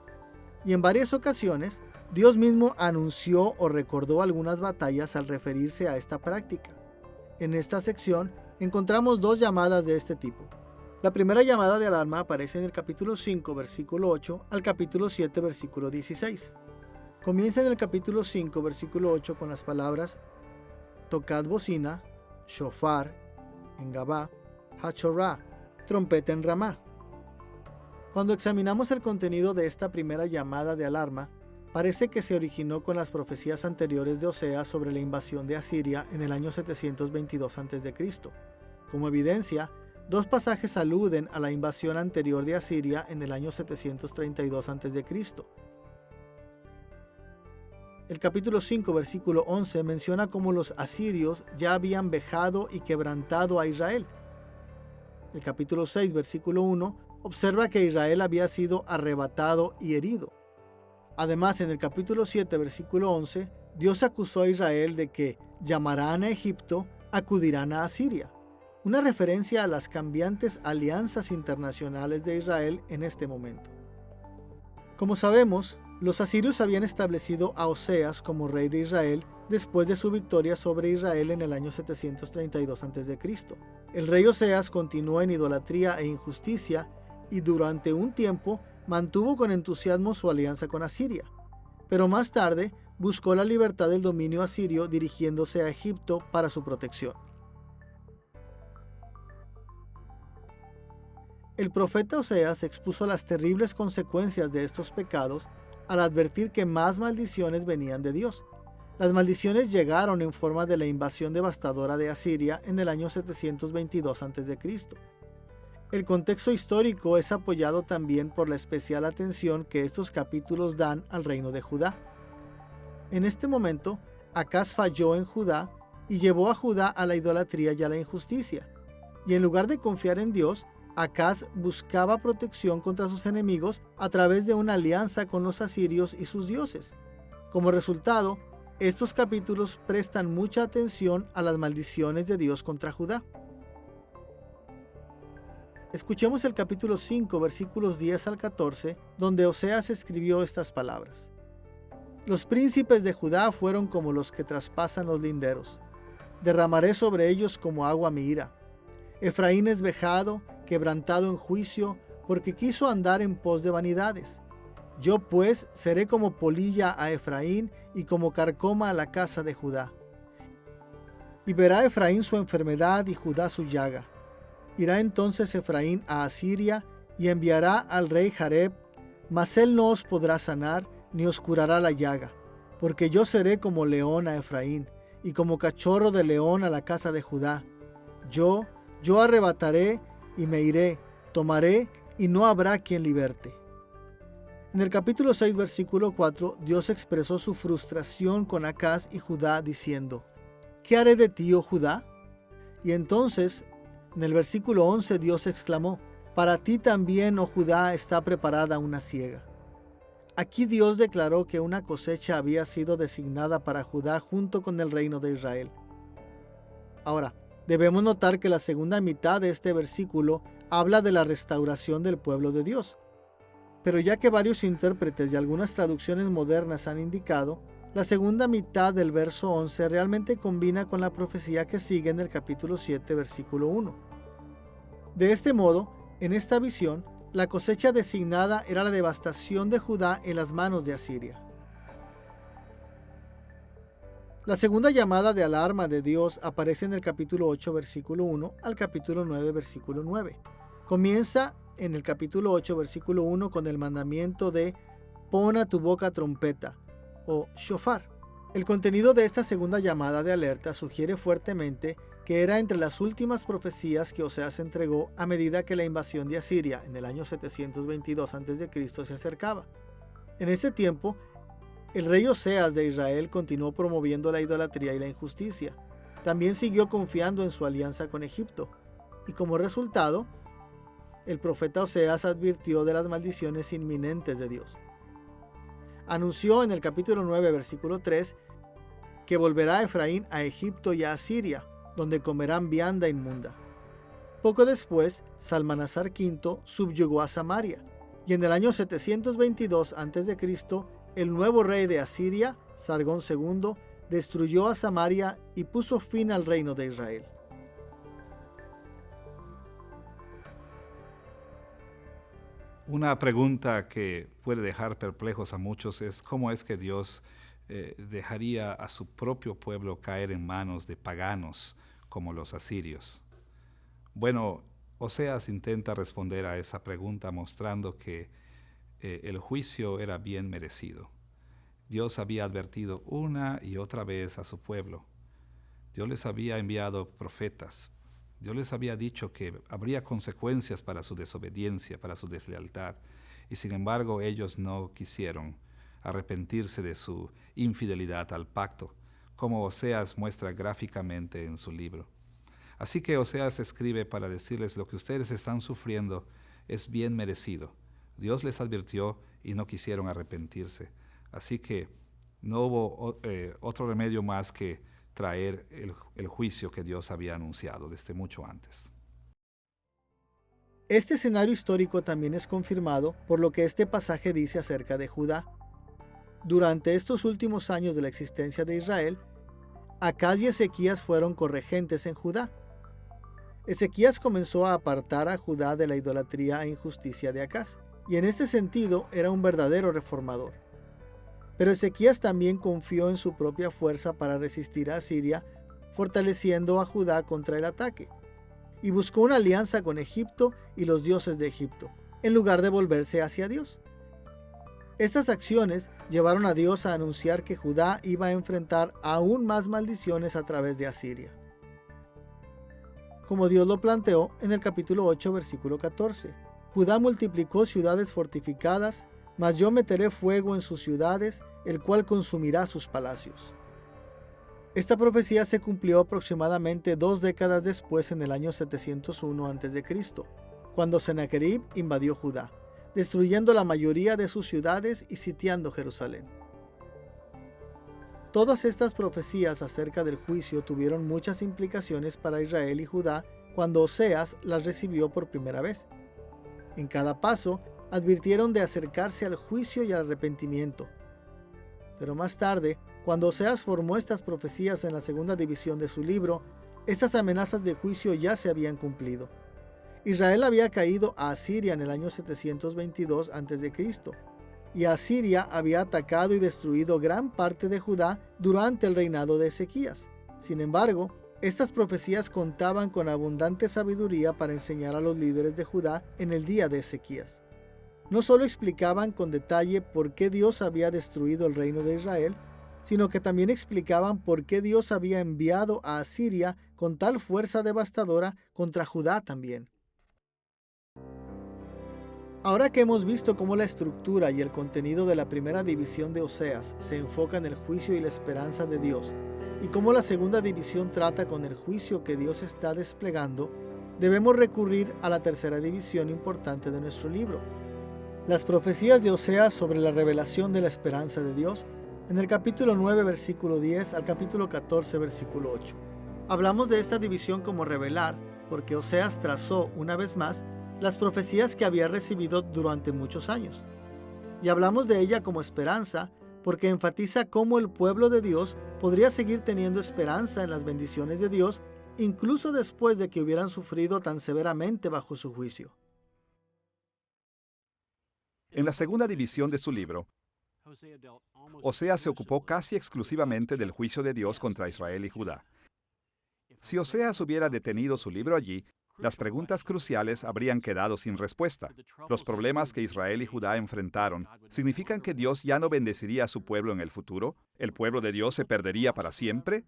Y en varias ocasiones, Dios mismo anunció o recordó algunas batallas al referirse a esta práctica. En esta sección encontramos dos llamadas de este tipo. La primera llamada de alarma aparece en el capítulo 5, versículo 8 al capítulo 7, versículo 16. Comienza en el capítulo 5, versículo 8 con las palabras tocad bocina, shofar en Gabá, hachorá, trompeta en Ramá. Cuando examinamos el contenido de esta primera llamada de alarma, parece que se originó con las profecías anteriores de Oseas sobre la invasión de Asiria en el año 722 a.C. Como evidencia, dos pasajes aluden a la invasión anterior de Asiria en el año 732 a.C. El capítulo 5, versículo 11 menciona cómo los asirios ya habían vejado y quebrantado a Israel. El capítulo 6, versículo 1 observa que Israel había sido arrebatado y herido. Además, en el capítulo 7, versículo 11, Dios acusó a Israel de que llamarán a Egipto, acudirán a Asiria, una referencia a las cambiantes alianzas internacionales de Israel en este momento. Como sabemos, los asirios habían establecido a Oseas como rey de Israel después de su victoria sobre Israel en el año 732 a.C. El rey Oseas continuó en idolatría e injusticia y durante un tiempo mantuvo con entusiasmo su alianza con Asiria, pero más tarde buscó la libertad del dominio asirio dirigiéndose a Egipto para su protección. El profeta Oseas expuso las terribles consecuencias de estos pecados al advertir que más maldiciones venían de Dios. Las maldiciones llegaron en forma de la invasión devastadora de Asiria en el año 722 a.C. El contexto histórico es apoyado también por la especial atención que estos capítulos dan al reino de Judá. En este momento, Acaz falló en Judá y llevó a Judá a la idolatría y a la injusticia. Y en lugar de confiar en Dios, Acaz buscaba protección contra sus enemigos a través de una alianza con los asirios y sus dioses. Como resultado, estos capítulos prestan mucha atención a las maldiciones de Dios contra Judá. Escuchemos el capítulo 5, versículos 10 al 14, donde Oseas escribió estas palabras. Los príncipes de Judá fueron como los que traspasan los linderos. Derramaré sobre ellos como agua mi ira. Efraín es vejado, quebrantado en juicio, porque quiso andar en pos de vanidades. Yo pues seré como polilla a Efraín y como carcoma a la casa de Judá. Y verá Efraín su enfermedad y Judá su llaga. Irá entonces Efraín a Asiria y enviará al rey Jareb, mas él no os podrá sanar ni os curará la llaga, porque yo seré como león a Efraín y como cachorro de león a la casa de Judá. Yo arrebataré y me iré, tomaré y no habrá quien liberte. En el capítulo 6, versículo 4, Dios expresó su frustración con Acaz y Judá diciendo, ¿qué haré de ti, oh Judá? Y entonces, en el versículo 11, Dios exclamó, para ti también, oh Judá, está preparada una siega. Aquí Dios declaró que una cosecha había sido designada para Judá junto con el reino de Israel. Ahora, debemos notar que la segunda mitad de este versículo habla de la restauración del pueblo de Dios. Pero ya que varios intérpretes y algunas traducciones modernas han indicado, la segunda mitad del verso 11 realmente combina con la profecía que sigue en el capítulo 7, versículo 1. De este modo, en esta visión, la cosecha designada era la devastación de Judá en las manos de Asiria. La segunda llamada de alarma de Dios aparece en el capítulo 8, versículo 1 al capítulo 9, versículo 9. Comienza en el capítulo 8, versículo 1, con el mandamiento de pon a tu boca trompeta o shofar. El contenido de esta segunda llamada de alerta sugiere fuertemente que era entre las últimas profecías que Oseas entregó a medida que la invasión de Asiria en el año 722 a.C. se acercaba. En este tiempo, el rey Oseas de Israel continuó promoviendo la idolatría y la injusticia. También siguió confiando en su alianza con Egipto. Y como resultado, el profeta Oseas advirtió de las maldiciones inminentes de Dios. Anunció en el capítulo 9, versículo 3, que volverá Efraín a Egipto y a Asiria, donde comerán vianda inmunda. Poco después, Salmanasar V subyugó a Samaria, y en el año 722 a.C., el nuevo rey de Asiria, Sargón II, destruyó a Samaria y puso fin al reino de Israel. Una pregunta que puede dejar perplejos a muchos es cómo es que Dios dejaría a su propio pueblo caer en manos de paganos como los asirios. Bueno, Oseas intenta responder a esa pregunta mostrando que el juicio era bien merecido. Dios había advertido una y otra vez a su pueblo. Dios les había enviado profetas. Dios les había dicho que habría consecuencias para su desobediencia, para su deslealtad, y sin embargo ellos no quisieron arrepentirse de su infidelidad al pacto, como Oseas muestra gráficamente en su libro. Así que Oseas escribe para decirles: lo que ustedes están sufriendo es bien merecido. Dios les advirtió y no quisieron arrepentirse. Así que no hubo otro remedio más que traer el juicio que Dios había anunciado desde mucho antes. Este escenario histórico también es confirmado por lo que este pasaje dice acerca de Judá. Durante estos últimos años de la existencia de Israel, Acaz y Ezequías fueron corregentes en Judá. Ezequías comenzó a apartar a Judá de la idolatría e injusticia de Acaz, y en este sentido era un verdadero reformador. Pero Ezequías también confió en su propia fuerza para resistir a Asiria, fortaleciendo a Judá contra el ataque, y buscó una alianza con Egipto y los dioses de Egipto, en lugar de volverse hacia Dios. Estas acciones llevaron a Dios a anunciar que Judá iba a enfrentar aún más maldiciones a través de Asiria. Como Dios lo planteó en el capítulo 8, versículo 14. Judá multiplicó ciudades fortificadas, mas yo meteré fuego en sus ciudades, el cual consumirá sus palacios. Esta profecía se cumplió aproximadamente 2 décadas después, en el año 701 a.C., cuando Sennacherib invadió Judá, destruyendo la mayoría de sus ciudades y sitiando Jerusalén. Todas estas profecías acerca del juicio tuvieron muchas implicaciones para Israel y Judá cuando Oseas las recibió por primera vez. En cada paso, advirtieron de acercarse al juicio y al arrepentimiento. Pero más tarde, cuando Oseas formó estas profecías en la segunda división de su libro, estas amenazas de juicio ya se habían cumplido. Israel había caído a Asiria en el año 722 a.C., y Asiria había atacado y destruido gran parte de Judá durante el reinado de Ezequías. Sin embargo, estas profecías contaban con abundante sabiduría para enseñar a los líderes de Judá en el día de Ezequías. No solo explicaban con detalle por qué Dios había destruido el reino de Israel, sino que también explicaban por qué Dios había enviado a Asiria con tal fuerza devastadora contra Judá también. Ahora que hemos visto cómo la estructura y el contenido de la primera división de Oseas se enfoca en el juicio y la esperanza de Dios, y cómo la segunda división trata con el juicio que Dios está desplegando, debemos recurrir a la tercera división importante de nuestro libro: las profecías de Oseas sobre la revelación de la esperanza de Dios, en el capítulo 9, versículo 10 al capítulo 14, versículo 8. Hablamos de esta división como revelar, porque Oseas trazó, una vez más, las profecías que había recibido durante muchos años. Y hablamos de ella como esperanza, porque enfatiza cómo el pueblo de Dios podría seguir teniendo esperanza en las bendiciones de Dios, incluso después de que hubieran sufrido tan severamente bajo su juicio. En la segunda división de su libro, Oseas se ocupó casi exclusivamente del juicio de Dios contra Israel y Judá. Si Oseas hubiera detenido su libro allí, las preguntas cruciales habrían quedado sin respuesta. Los problemas que Israel y Judá enfrentaron significan que Dios ya no bendeciría a su pueblo en el futuro. ¿El pueblo de Dios se perdería para siempre?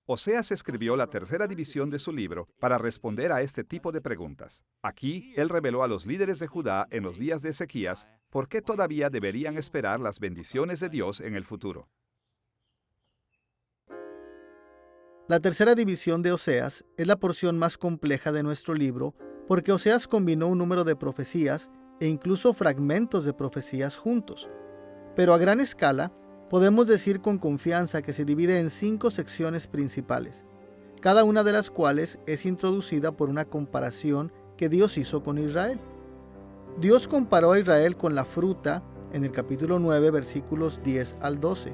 Oseas escribió la tercera división de su libro para responder a este tipo de preguntas. Aquí, él reveló a los líderes de Judá en los días de Ezequías por qué todavía deberían esperar las bendiciones de Dios en el futuro. La tercera división de Oseas es la porción más compleja de nuestro libro porque Oseas combinó un número de profecías e incluso fragmentos de profecías juntos. Pero a gran escala, podemos decir con confianza que se divide en 5 secciones principales, cada una de las cuales es introducida por una comparación que Dios hizo con Israel. Dios comparó a Israel con la fruta en el capítulo 9, versículos 10 al 12,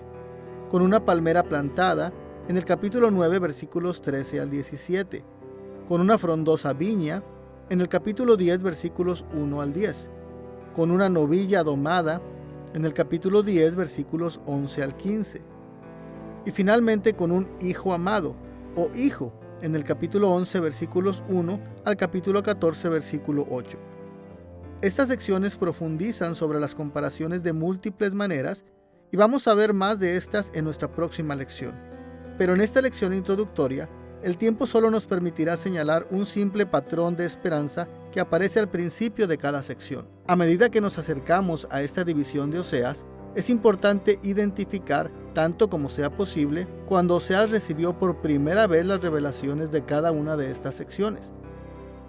con una palmera plantada en el capítulo 9, versículos 13 al 17, con una frondosa viña en el capítulo 10, versículos 1 al 10, con una novilla domada en el capítulo 10, versículos 11 al 15, y finalmente con un hijo amado o hijo en el capítulo 11, versículos 1 al capítulo 14, versículo 8. Estas secciones profundizan sobre las comparaciones de múltiples maneras y vamos a ver más de estas en nuestra próxima lección. Pero en esta lección introductoria, el tiempo solo nos permitirá señalar un simple patrón de esperanza que aparece al principio de cada sección. A medida que nos acercamos a esta división de Oseas, es importante identificar, tanto como sea posible, cuando Oseas recibió por primera vez las revelaciones de cada una de estas secciones.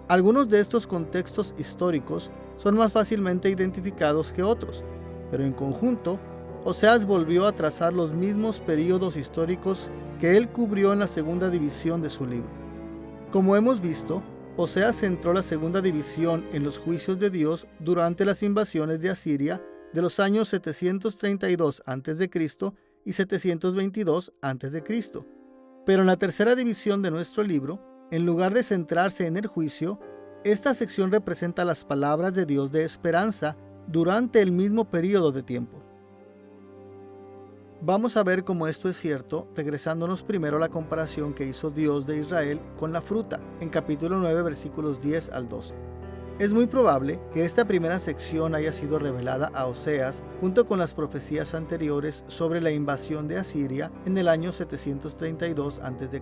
Algunos de estos contextos históricos son más fácilmente identificados que otros, pero en conjunto, Oseas volvió a trazar los mismos períodos históricos que él cubrió en la segunda división de su libro. Como hemos visto, Oseas centró la segunda división en los juicios de Dios durante las invasiones de Asiria de los años 732 a.C. y 722 a.C. Pero en la tercera división de nuestro libro, en lugar de centrarse en el juicio, esta sección representa las palabras de Dios de esperanza durante el mismo período de tiempo. Vamos a ver cómo esto es cierto, regresándonos primero a la comparación que hizo Dios de Israel con la fruta, en capítulo 9, versículos 10 al 12. Es muy probable que esta primera sección haya sido revelada a Oseas junto con las profecías anteriores sobre la invasión de Asiria en el año 732 a.C.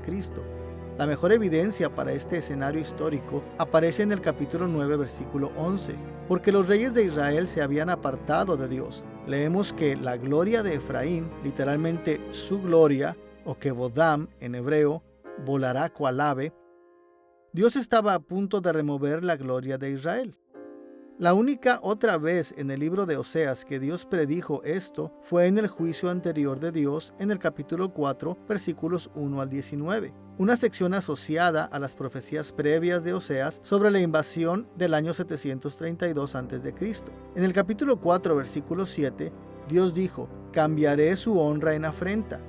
La mejor evidencia para este escenario histórico aparece en el capítulo 9, versículo 11, porque los reyes de Israel se habían apartado de Dios. Leemos que la gloria de Efraín, literalmente su gloria, o Kebodam en hebreo, volará cual ave. Dios estaba a punto de remover la gloria de Israel. La única otra vez en el libro de Oseas que Dios predijo esto fue en el juicio anterior de Dios en el capítulo 4, versículos 1 al 19, una sección asociada a las profecías previas de Oseas sobre la invasión del año 732 a.C. En el capítulo 4, versículo 7, Dios dijo: «Cambiaré su honra en afrenta».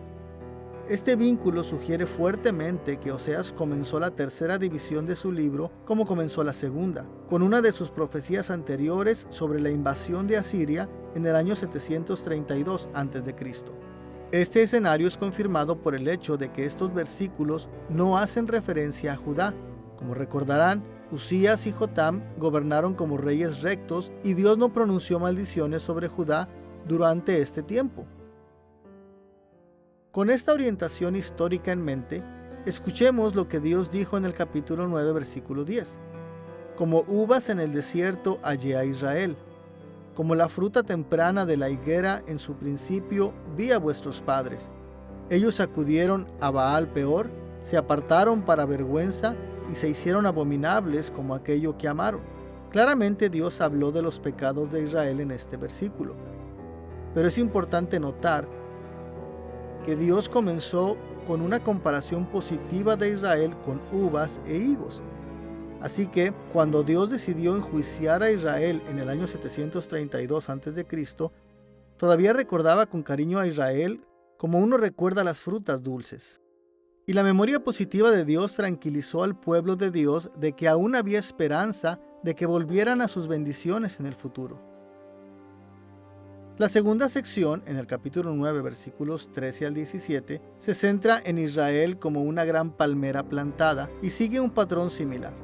Este vínculo sugiere fuertemente que Oseas comenzó la tercera división de su libro como comenzó la segunda, con una de sus profecías anteriores sobre la invasión de Asiria en el año 732 a.C. Este escenario es confirmado por el hecho de que estos versículos no hacen referencia a Judá. Como recordarán, Usías y Jotam gobernaron como reyes rectos y Dios no pronunció maldiciones sobre Judá durante este tiempo. Con esta orientación histórica en mente, escuchemos lo que Dios dijo en el capítulo 9, versículo 10. «Como uvas en el desierto hallé a Israel. Como la fruta temprana de la higuera en su principio vi a vuestros padres. Ellos acudieron a Baal Peor, se apartaron para vergüenza y se hicieron abominables como aquello que amaron». Claramente Dios habló de los pecados de Israel en este versículo. Pero es importante notar que Dios comenzó con una comparación positiva de Israel con uvas e higos. Así que, cuando Dios decidió enjuiciar a Israel en el año 732 a.C., todavía recordaba con cariño a Israel como uno recuerda las frutas dulces. Y la memoria positiva de Dios tranquilizó al pueblo de Dios de que aún había esperanza de que volvieran a sus bendiciones en el futuro. La segunda sección, en el capítulo 9, versículos 13 al 17, se centra en Israel como una gran palmera plantada y sigue un patrón similar.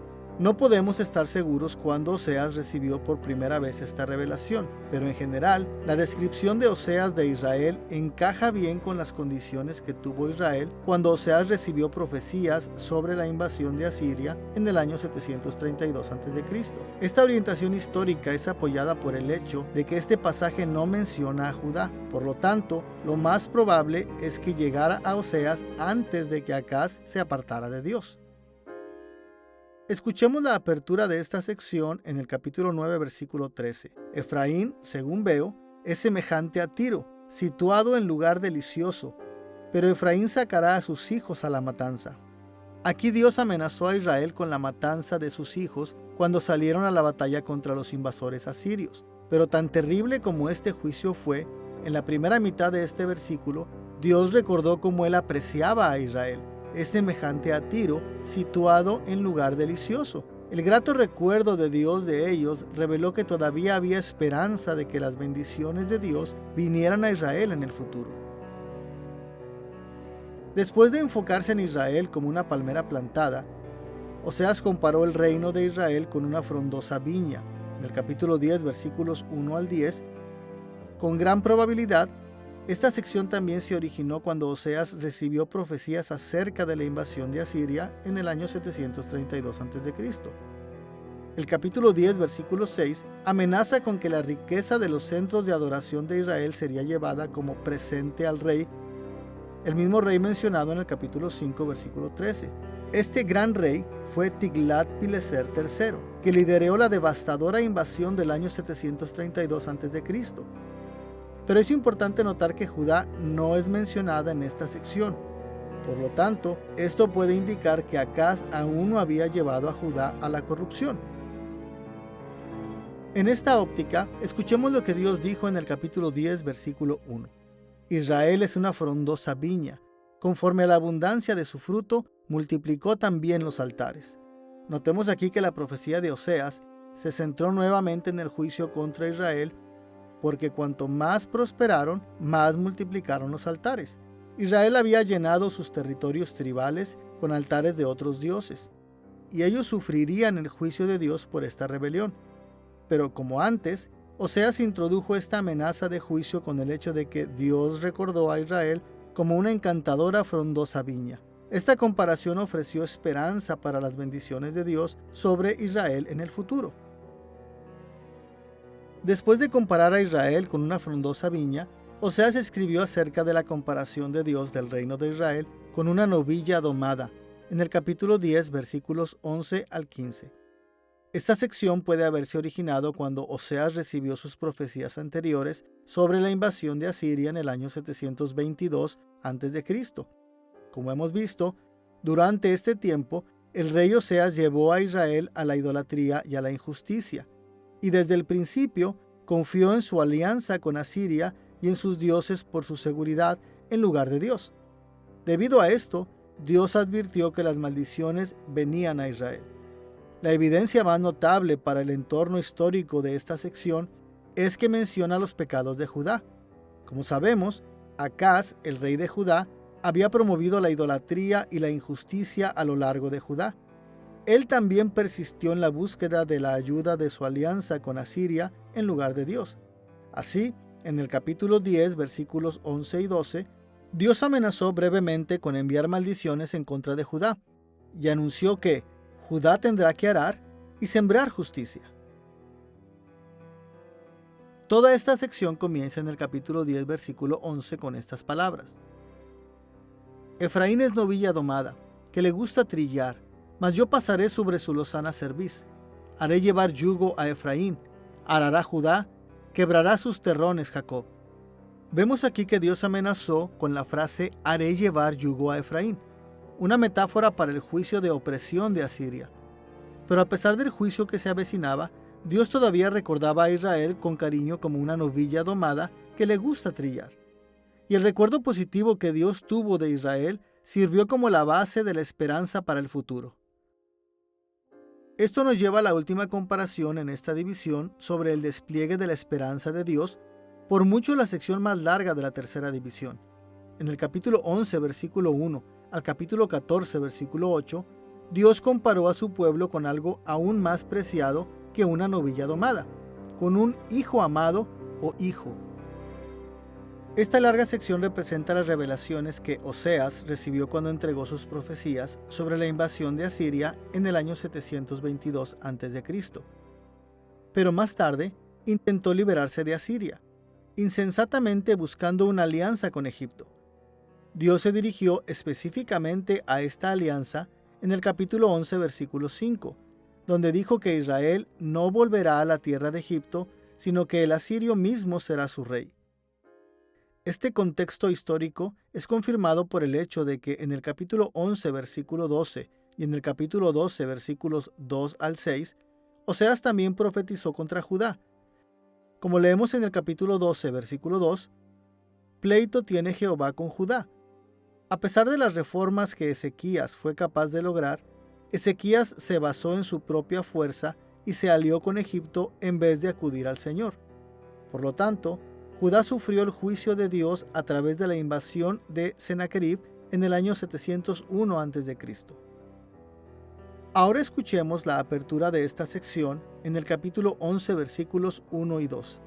No podemos estar seguros cuándo Oseas recibió por primera vez esta revelación, pero en general, la descripción de Oseas de Israel encaja bien con las condiciones que tuvo Israel cuando Oseas recibió profecías sobre la invasión de Asiria en el año 732 a.C. Esta orientación histórica es apoyada por el hecho de que este pasaje no menciona a Judá. Por lo tanto, lo más probable es que llegara a Oseas antes de que Acaz se apartara de Dios. Escuchemos la apertura de esta sección en el capítulo 9, versículo 13. Efraín, según veo, es semejante a Tiro, situado en lugar delicioso, pero Efraín sacará a sus hijos a la matanza. Aquí Dios amenazó a Israel con la matanza de sus hijos cuando salieron a la batalla contra los invasores asirios. Pero tan terrible como este juicio fue, en la primera mitad de este versículo, Dios recordó cómo Él apreciaba a Israel. Es semejante a Tiro, situado en lugar delicioso. El grato recuerdo de Dios de ellos reveló que todavía había esperanza de que las bendiciones de Dios vinieran a Israel en el futuro. Después de enfocarse en Israel como una palmera plantada, Oseas comparó el reino de Israel con una frondosa viña. En el capítulo 10, versículos 1 al 10, con gran probabilidad, esta sección también se originó cuando Oseas recibió profecías acerca de la invasión de Asiria en el año 732 a.C. El capítulo 10, versículo 6, amenaza con que la riqueza de los centros de adoración de Israel sería llevada como presente al rey, el mismo rey mencionado en el capítulo 5, versículo 13. Este gran rey fue Tiglat-Pileser III, que lideró la devastadora invasión del año 732 a.C. Pero es importante notar que Judá no es mencionada en esta sección. Por lo tanto, esto puede indicar que Acaz aún no había llevado a Judá a la corrupción. En esta óptica, escuchemos lo que Dios dijo en el capítulo 10, versículo 1. Israel es una frondosa viña. Conforme a la abundancia de su fruto, multiplicó también los altares. Notemos aquí que la profecía de Oseas se centró nuevamente en el juicio contra Israel, porque cuanto más prosperaron, más multiplicaron los altares. Israel había llenado sus territorios tribales con altares de otros dioses, y ellos sufrirían el juicio de Dios por esta rebelión. Pero como antes, Oseas introdujo esta amenaza de juicio con el hecho de que Dios recordó a Israel como una encantadora frondosa viña. Esta comparación ofreció esperanza para las bendiciones de Dios sobre Israel en el futuro. Después de comparar a Israel con una frondosa viña, Oseas escribió acerca de la comparación de Dios del reino de Israel con una novilla domada, en el capítulo 10, versículos 11 al 15. Esta sección puede haberse originado cuando Oseas recibió sus profecías anteriores sobre la invasión de Asiria en el año 722 a.C. Como hemos visto, durante este tiempo, el rey Oseas llevó a Israel a la idolatría y a la injusticia, y desde el principio confió en su alianza con Asiria y en sus dioses por su seguridad en lugar de Dios. Debido a esto, Dios advirtió que las maldiciones venían a Israel. La evidencia más notable para el entorno histórico de esta sección es que menciona los pecados de Judá. Como sabemos, Acaz, el rey de Judá, había promovido la idolatría y la injusticia a lo largo de Judá. Él también persistió en la búsqueda de la ayuda de su alianza con Asiria en lugar de Dios. Así, en el capítulo 10, versículos 11 y 12, Dios amenazó brevemente con enviar maldiciones en contra de Judá y anunció que Judá tendrá que arar y sembrar justicia. Toda esta sección comienza en el capítulo 10, versículo 11 con estas palabras. Efraín es novilla domada, que le gusta trillar, mas yo pasaré sobre su lozana cerviz. Haré llevar yugo a Efraín, arará Judá, quebrará sus terrones Jacob. Vemos aquí que Dios amenazó con la frase haré llevar yugo a Efraín, una metáfora para el juicio de opresión de Asiria. Pero a pesar del juicio que se avecinaba, Dios todavía recordaba a Israel con cariño como una novilla domada que le gusta trillar. Y el recuerdo positivo que Dios tuvo de Israel sirvió como la base de la esperanza para el futuro. Esto nos lleva a la última comparación en esta división sobre el despliegue de la esperanza de Dios, por mucho la sección más larga de la tercera división. En el capítulo 11, versículo 1 al capítulo 14, versículo 8, Dios comparó a su pueblo con algo aún más preciado que una novilla domada, con un hijo amado o hijo. Esta larga sección representa las revelaciones que Oseas recibió cuando entregó sus profecías sobre la invasión de Asiria en el año 722 a.C. Pero más tarde intentó liberarse de Asiria, insensatamente buscando una alianza con Egipto. Dios se dirigió específicamente a esta alianza en el capítulo 11, versículo 5, donde dijo que Israel no volverá a la tierra de Egipto, sino que el asirio mismo será su rey. Este contexto histórico es confirmado por el hecho de que en el capítulo 11, versículo 12 y en el capítulo 12, versículos 2 al 6, Oseas también profetizó contra Judá. Como leemos en el capítulo 12, versículo 2, pleito tiene Jehová con Judá. A pesar de las reformas que Ezequías fue capaz de lograr, Ezequías se basó en su propia fuerza y se alió con Egipto en vez de acudir al Señor. Por lo tanto, Judá sufrió el juicio de Dios a través de la invasión de Sennacherib en el año 701 a.C. Ahora escuchemos la apertura de esta sección en el capítulo 11, versículos 1 y 2.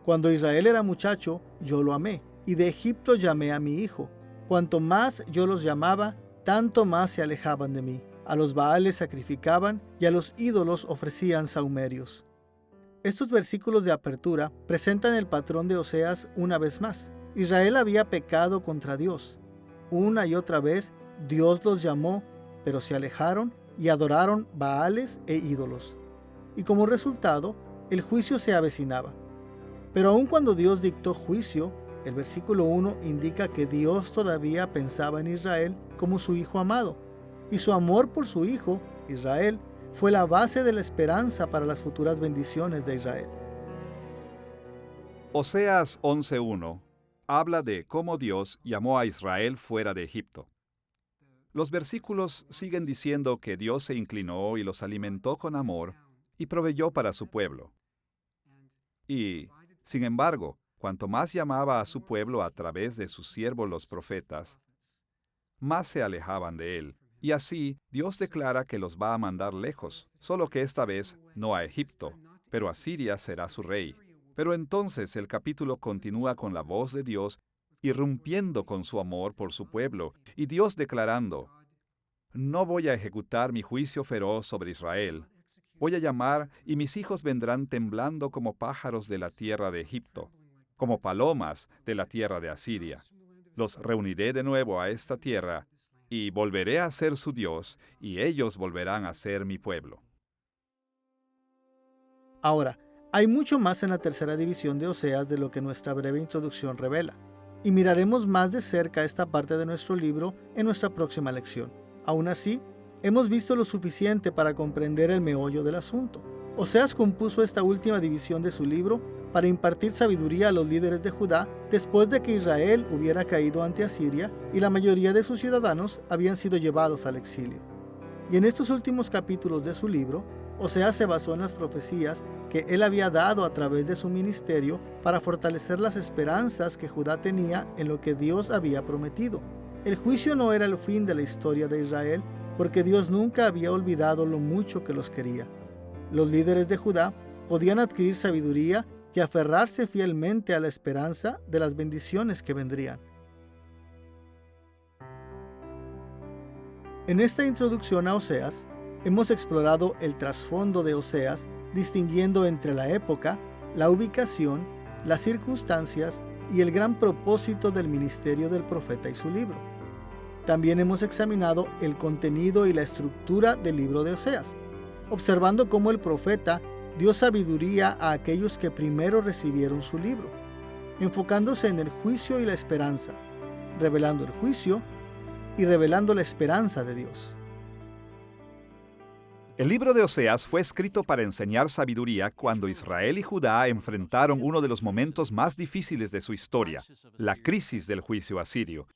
Cuando Israel era muchacho, yo lo amé, y de Egipto llamé a mi hijo. Cuanto más yo los llamaba, tanto más se alejaban de mí. A los Baales sacrificaban y a los ídolos ofrecían sahumerios. Estos versículos de apertura presentan el patrón de Oseas una vez más. Israel había pecado contra Dios. Una y otra vez Dios los llamó, pero se alejaron y adoraron Baales e ídolos. Y como resultado, el juicio se avecinaba. Pero aun cuando Dios dictó juicio, el versículo 1 indica que Dios todavía pensaba en Israel como su hijo amado, y su amor por su hijo, Israel, fue la base de la esperanza para las futuras bendiciones de Israel. Oseas 11:1 habla de cómo Dios llamó a Israel fuera de Egipto. Los versículos siguen diciendo que Dios se inclinó y los alimentó con amor y proveyó para su pueblo. Y, sin embargo, cuanto más llamaba a su pueblo a través de sus siervos los profetas, más se alejaban de él. Y así, Dios declara que los va a mandar lejos, solo que esta vez no a Egipto, pero Asiria será su rey. Pero entonces el capítulo continúa con la voz de Dios irrumpiendo con su amor por su pueblo, y Dios declarando: no voy a ejecutar mi juicio feroz sobre Israel. Voy a llamar, y mis hijos vendrán temblando como pájaros de la tierra de Egipto, como palomas de la tierra de Asiria. Los reuniré de nuevo a esta tierra, y volveré a ser su Dios, y ellos volverán a ser mi pueblo. Ahora, hay mucho más en la tercera división de Oseas de lo que nuestra breve introducción revela, y miraremos más de cerca esta parte de nuestro libro en nuestra próxima lección. Aún así, hemos visto lo suficiente para comprender el meollo del asunto. Oseas compuso esta última división de su libro para impartir sabiduría a los líderes de Judá después de que Israel hubiera caído ante Asiria y la mayoría de sus ciudadanos habían sido llevados al exilio. Y en estos últimos capítulos de su libro, Oseas se basó en las profecías que él había dado a través de su ministerio para fortalecer las esperanzas que Judá tenía en lo que Dios había prometido. El juicio no era el fin de la historia de Israel, porque Dios nunca había olvidado lo mucho que los quería. Los líderes de Judá podían adquirir sabiduría y aferrarse fielmente a la esperanza de las bendiciones que vendrían. En esta introducción a Oseas, hemos explorado el trasfondo de Oseas, distinguiendo entre la época, la ubicación, las circunstancias y el gran propósito del ministerio del profeta y su libro. También hemos examinado el contenido y la estructura del libro de Oseas, observando cómo el profeta dio sabiduría a aquellos que primero recibieron su libro, enfocándose en el juicio y la esperanza, revelando el juicio y revelando la esperanza de Dios. El libro de Oseas fue escrito para enseñar sabiduría cuando Israel y Judá enfrentaron uno de los momentos más difíciles de su historia, la crisis del juicio asirio.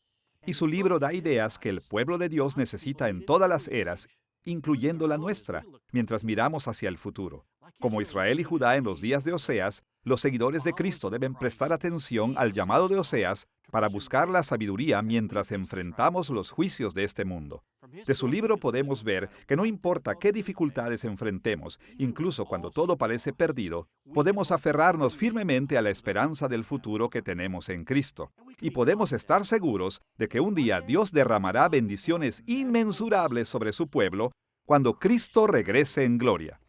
Y su libro da ideas que el pueblo de Dios necesita en todas las eras, incluyendo la nuestra, mientras miramos hacia el futuro. Como Israel y Judá en los días de Oseas, los seguidores de Cristo deben prestar atención al llamado de Oseas para buscar la sabiduría mientras enfrentamos los juicios de este mundo. De su libro podemos ver que no importa qué dificultades enfrentemos, incluso cuando todo parece perdido, podemos aferrarnos firmemente a la esperanza del futuro que tenemos en Cristo. Y podemos estar seguros de que un día Dios derramará bendiciones inmensurables sobre su pueblo cuando Cristo regrese en gloria.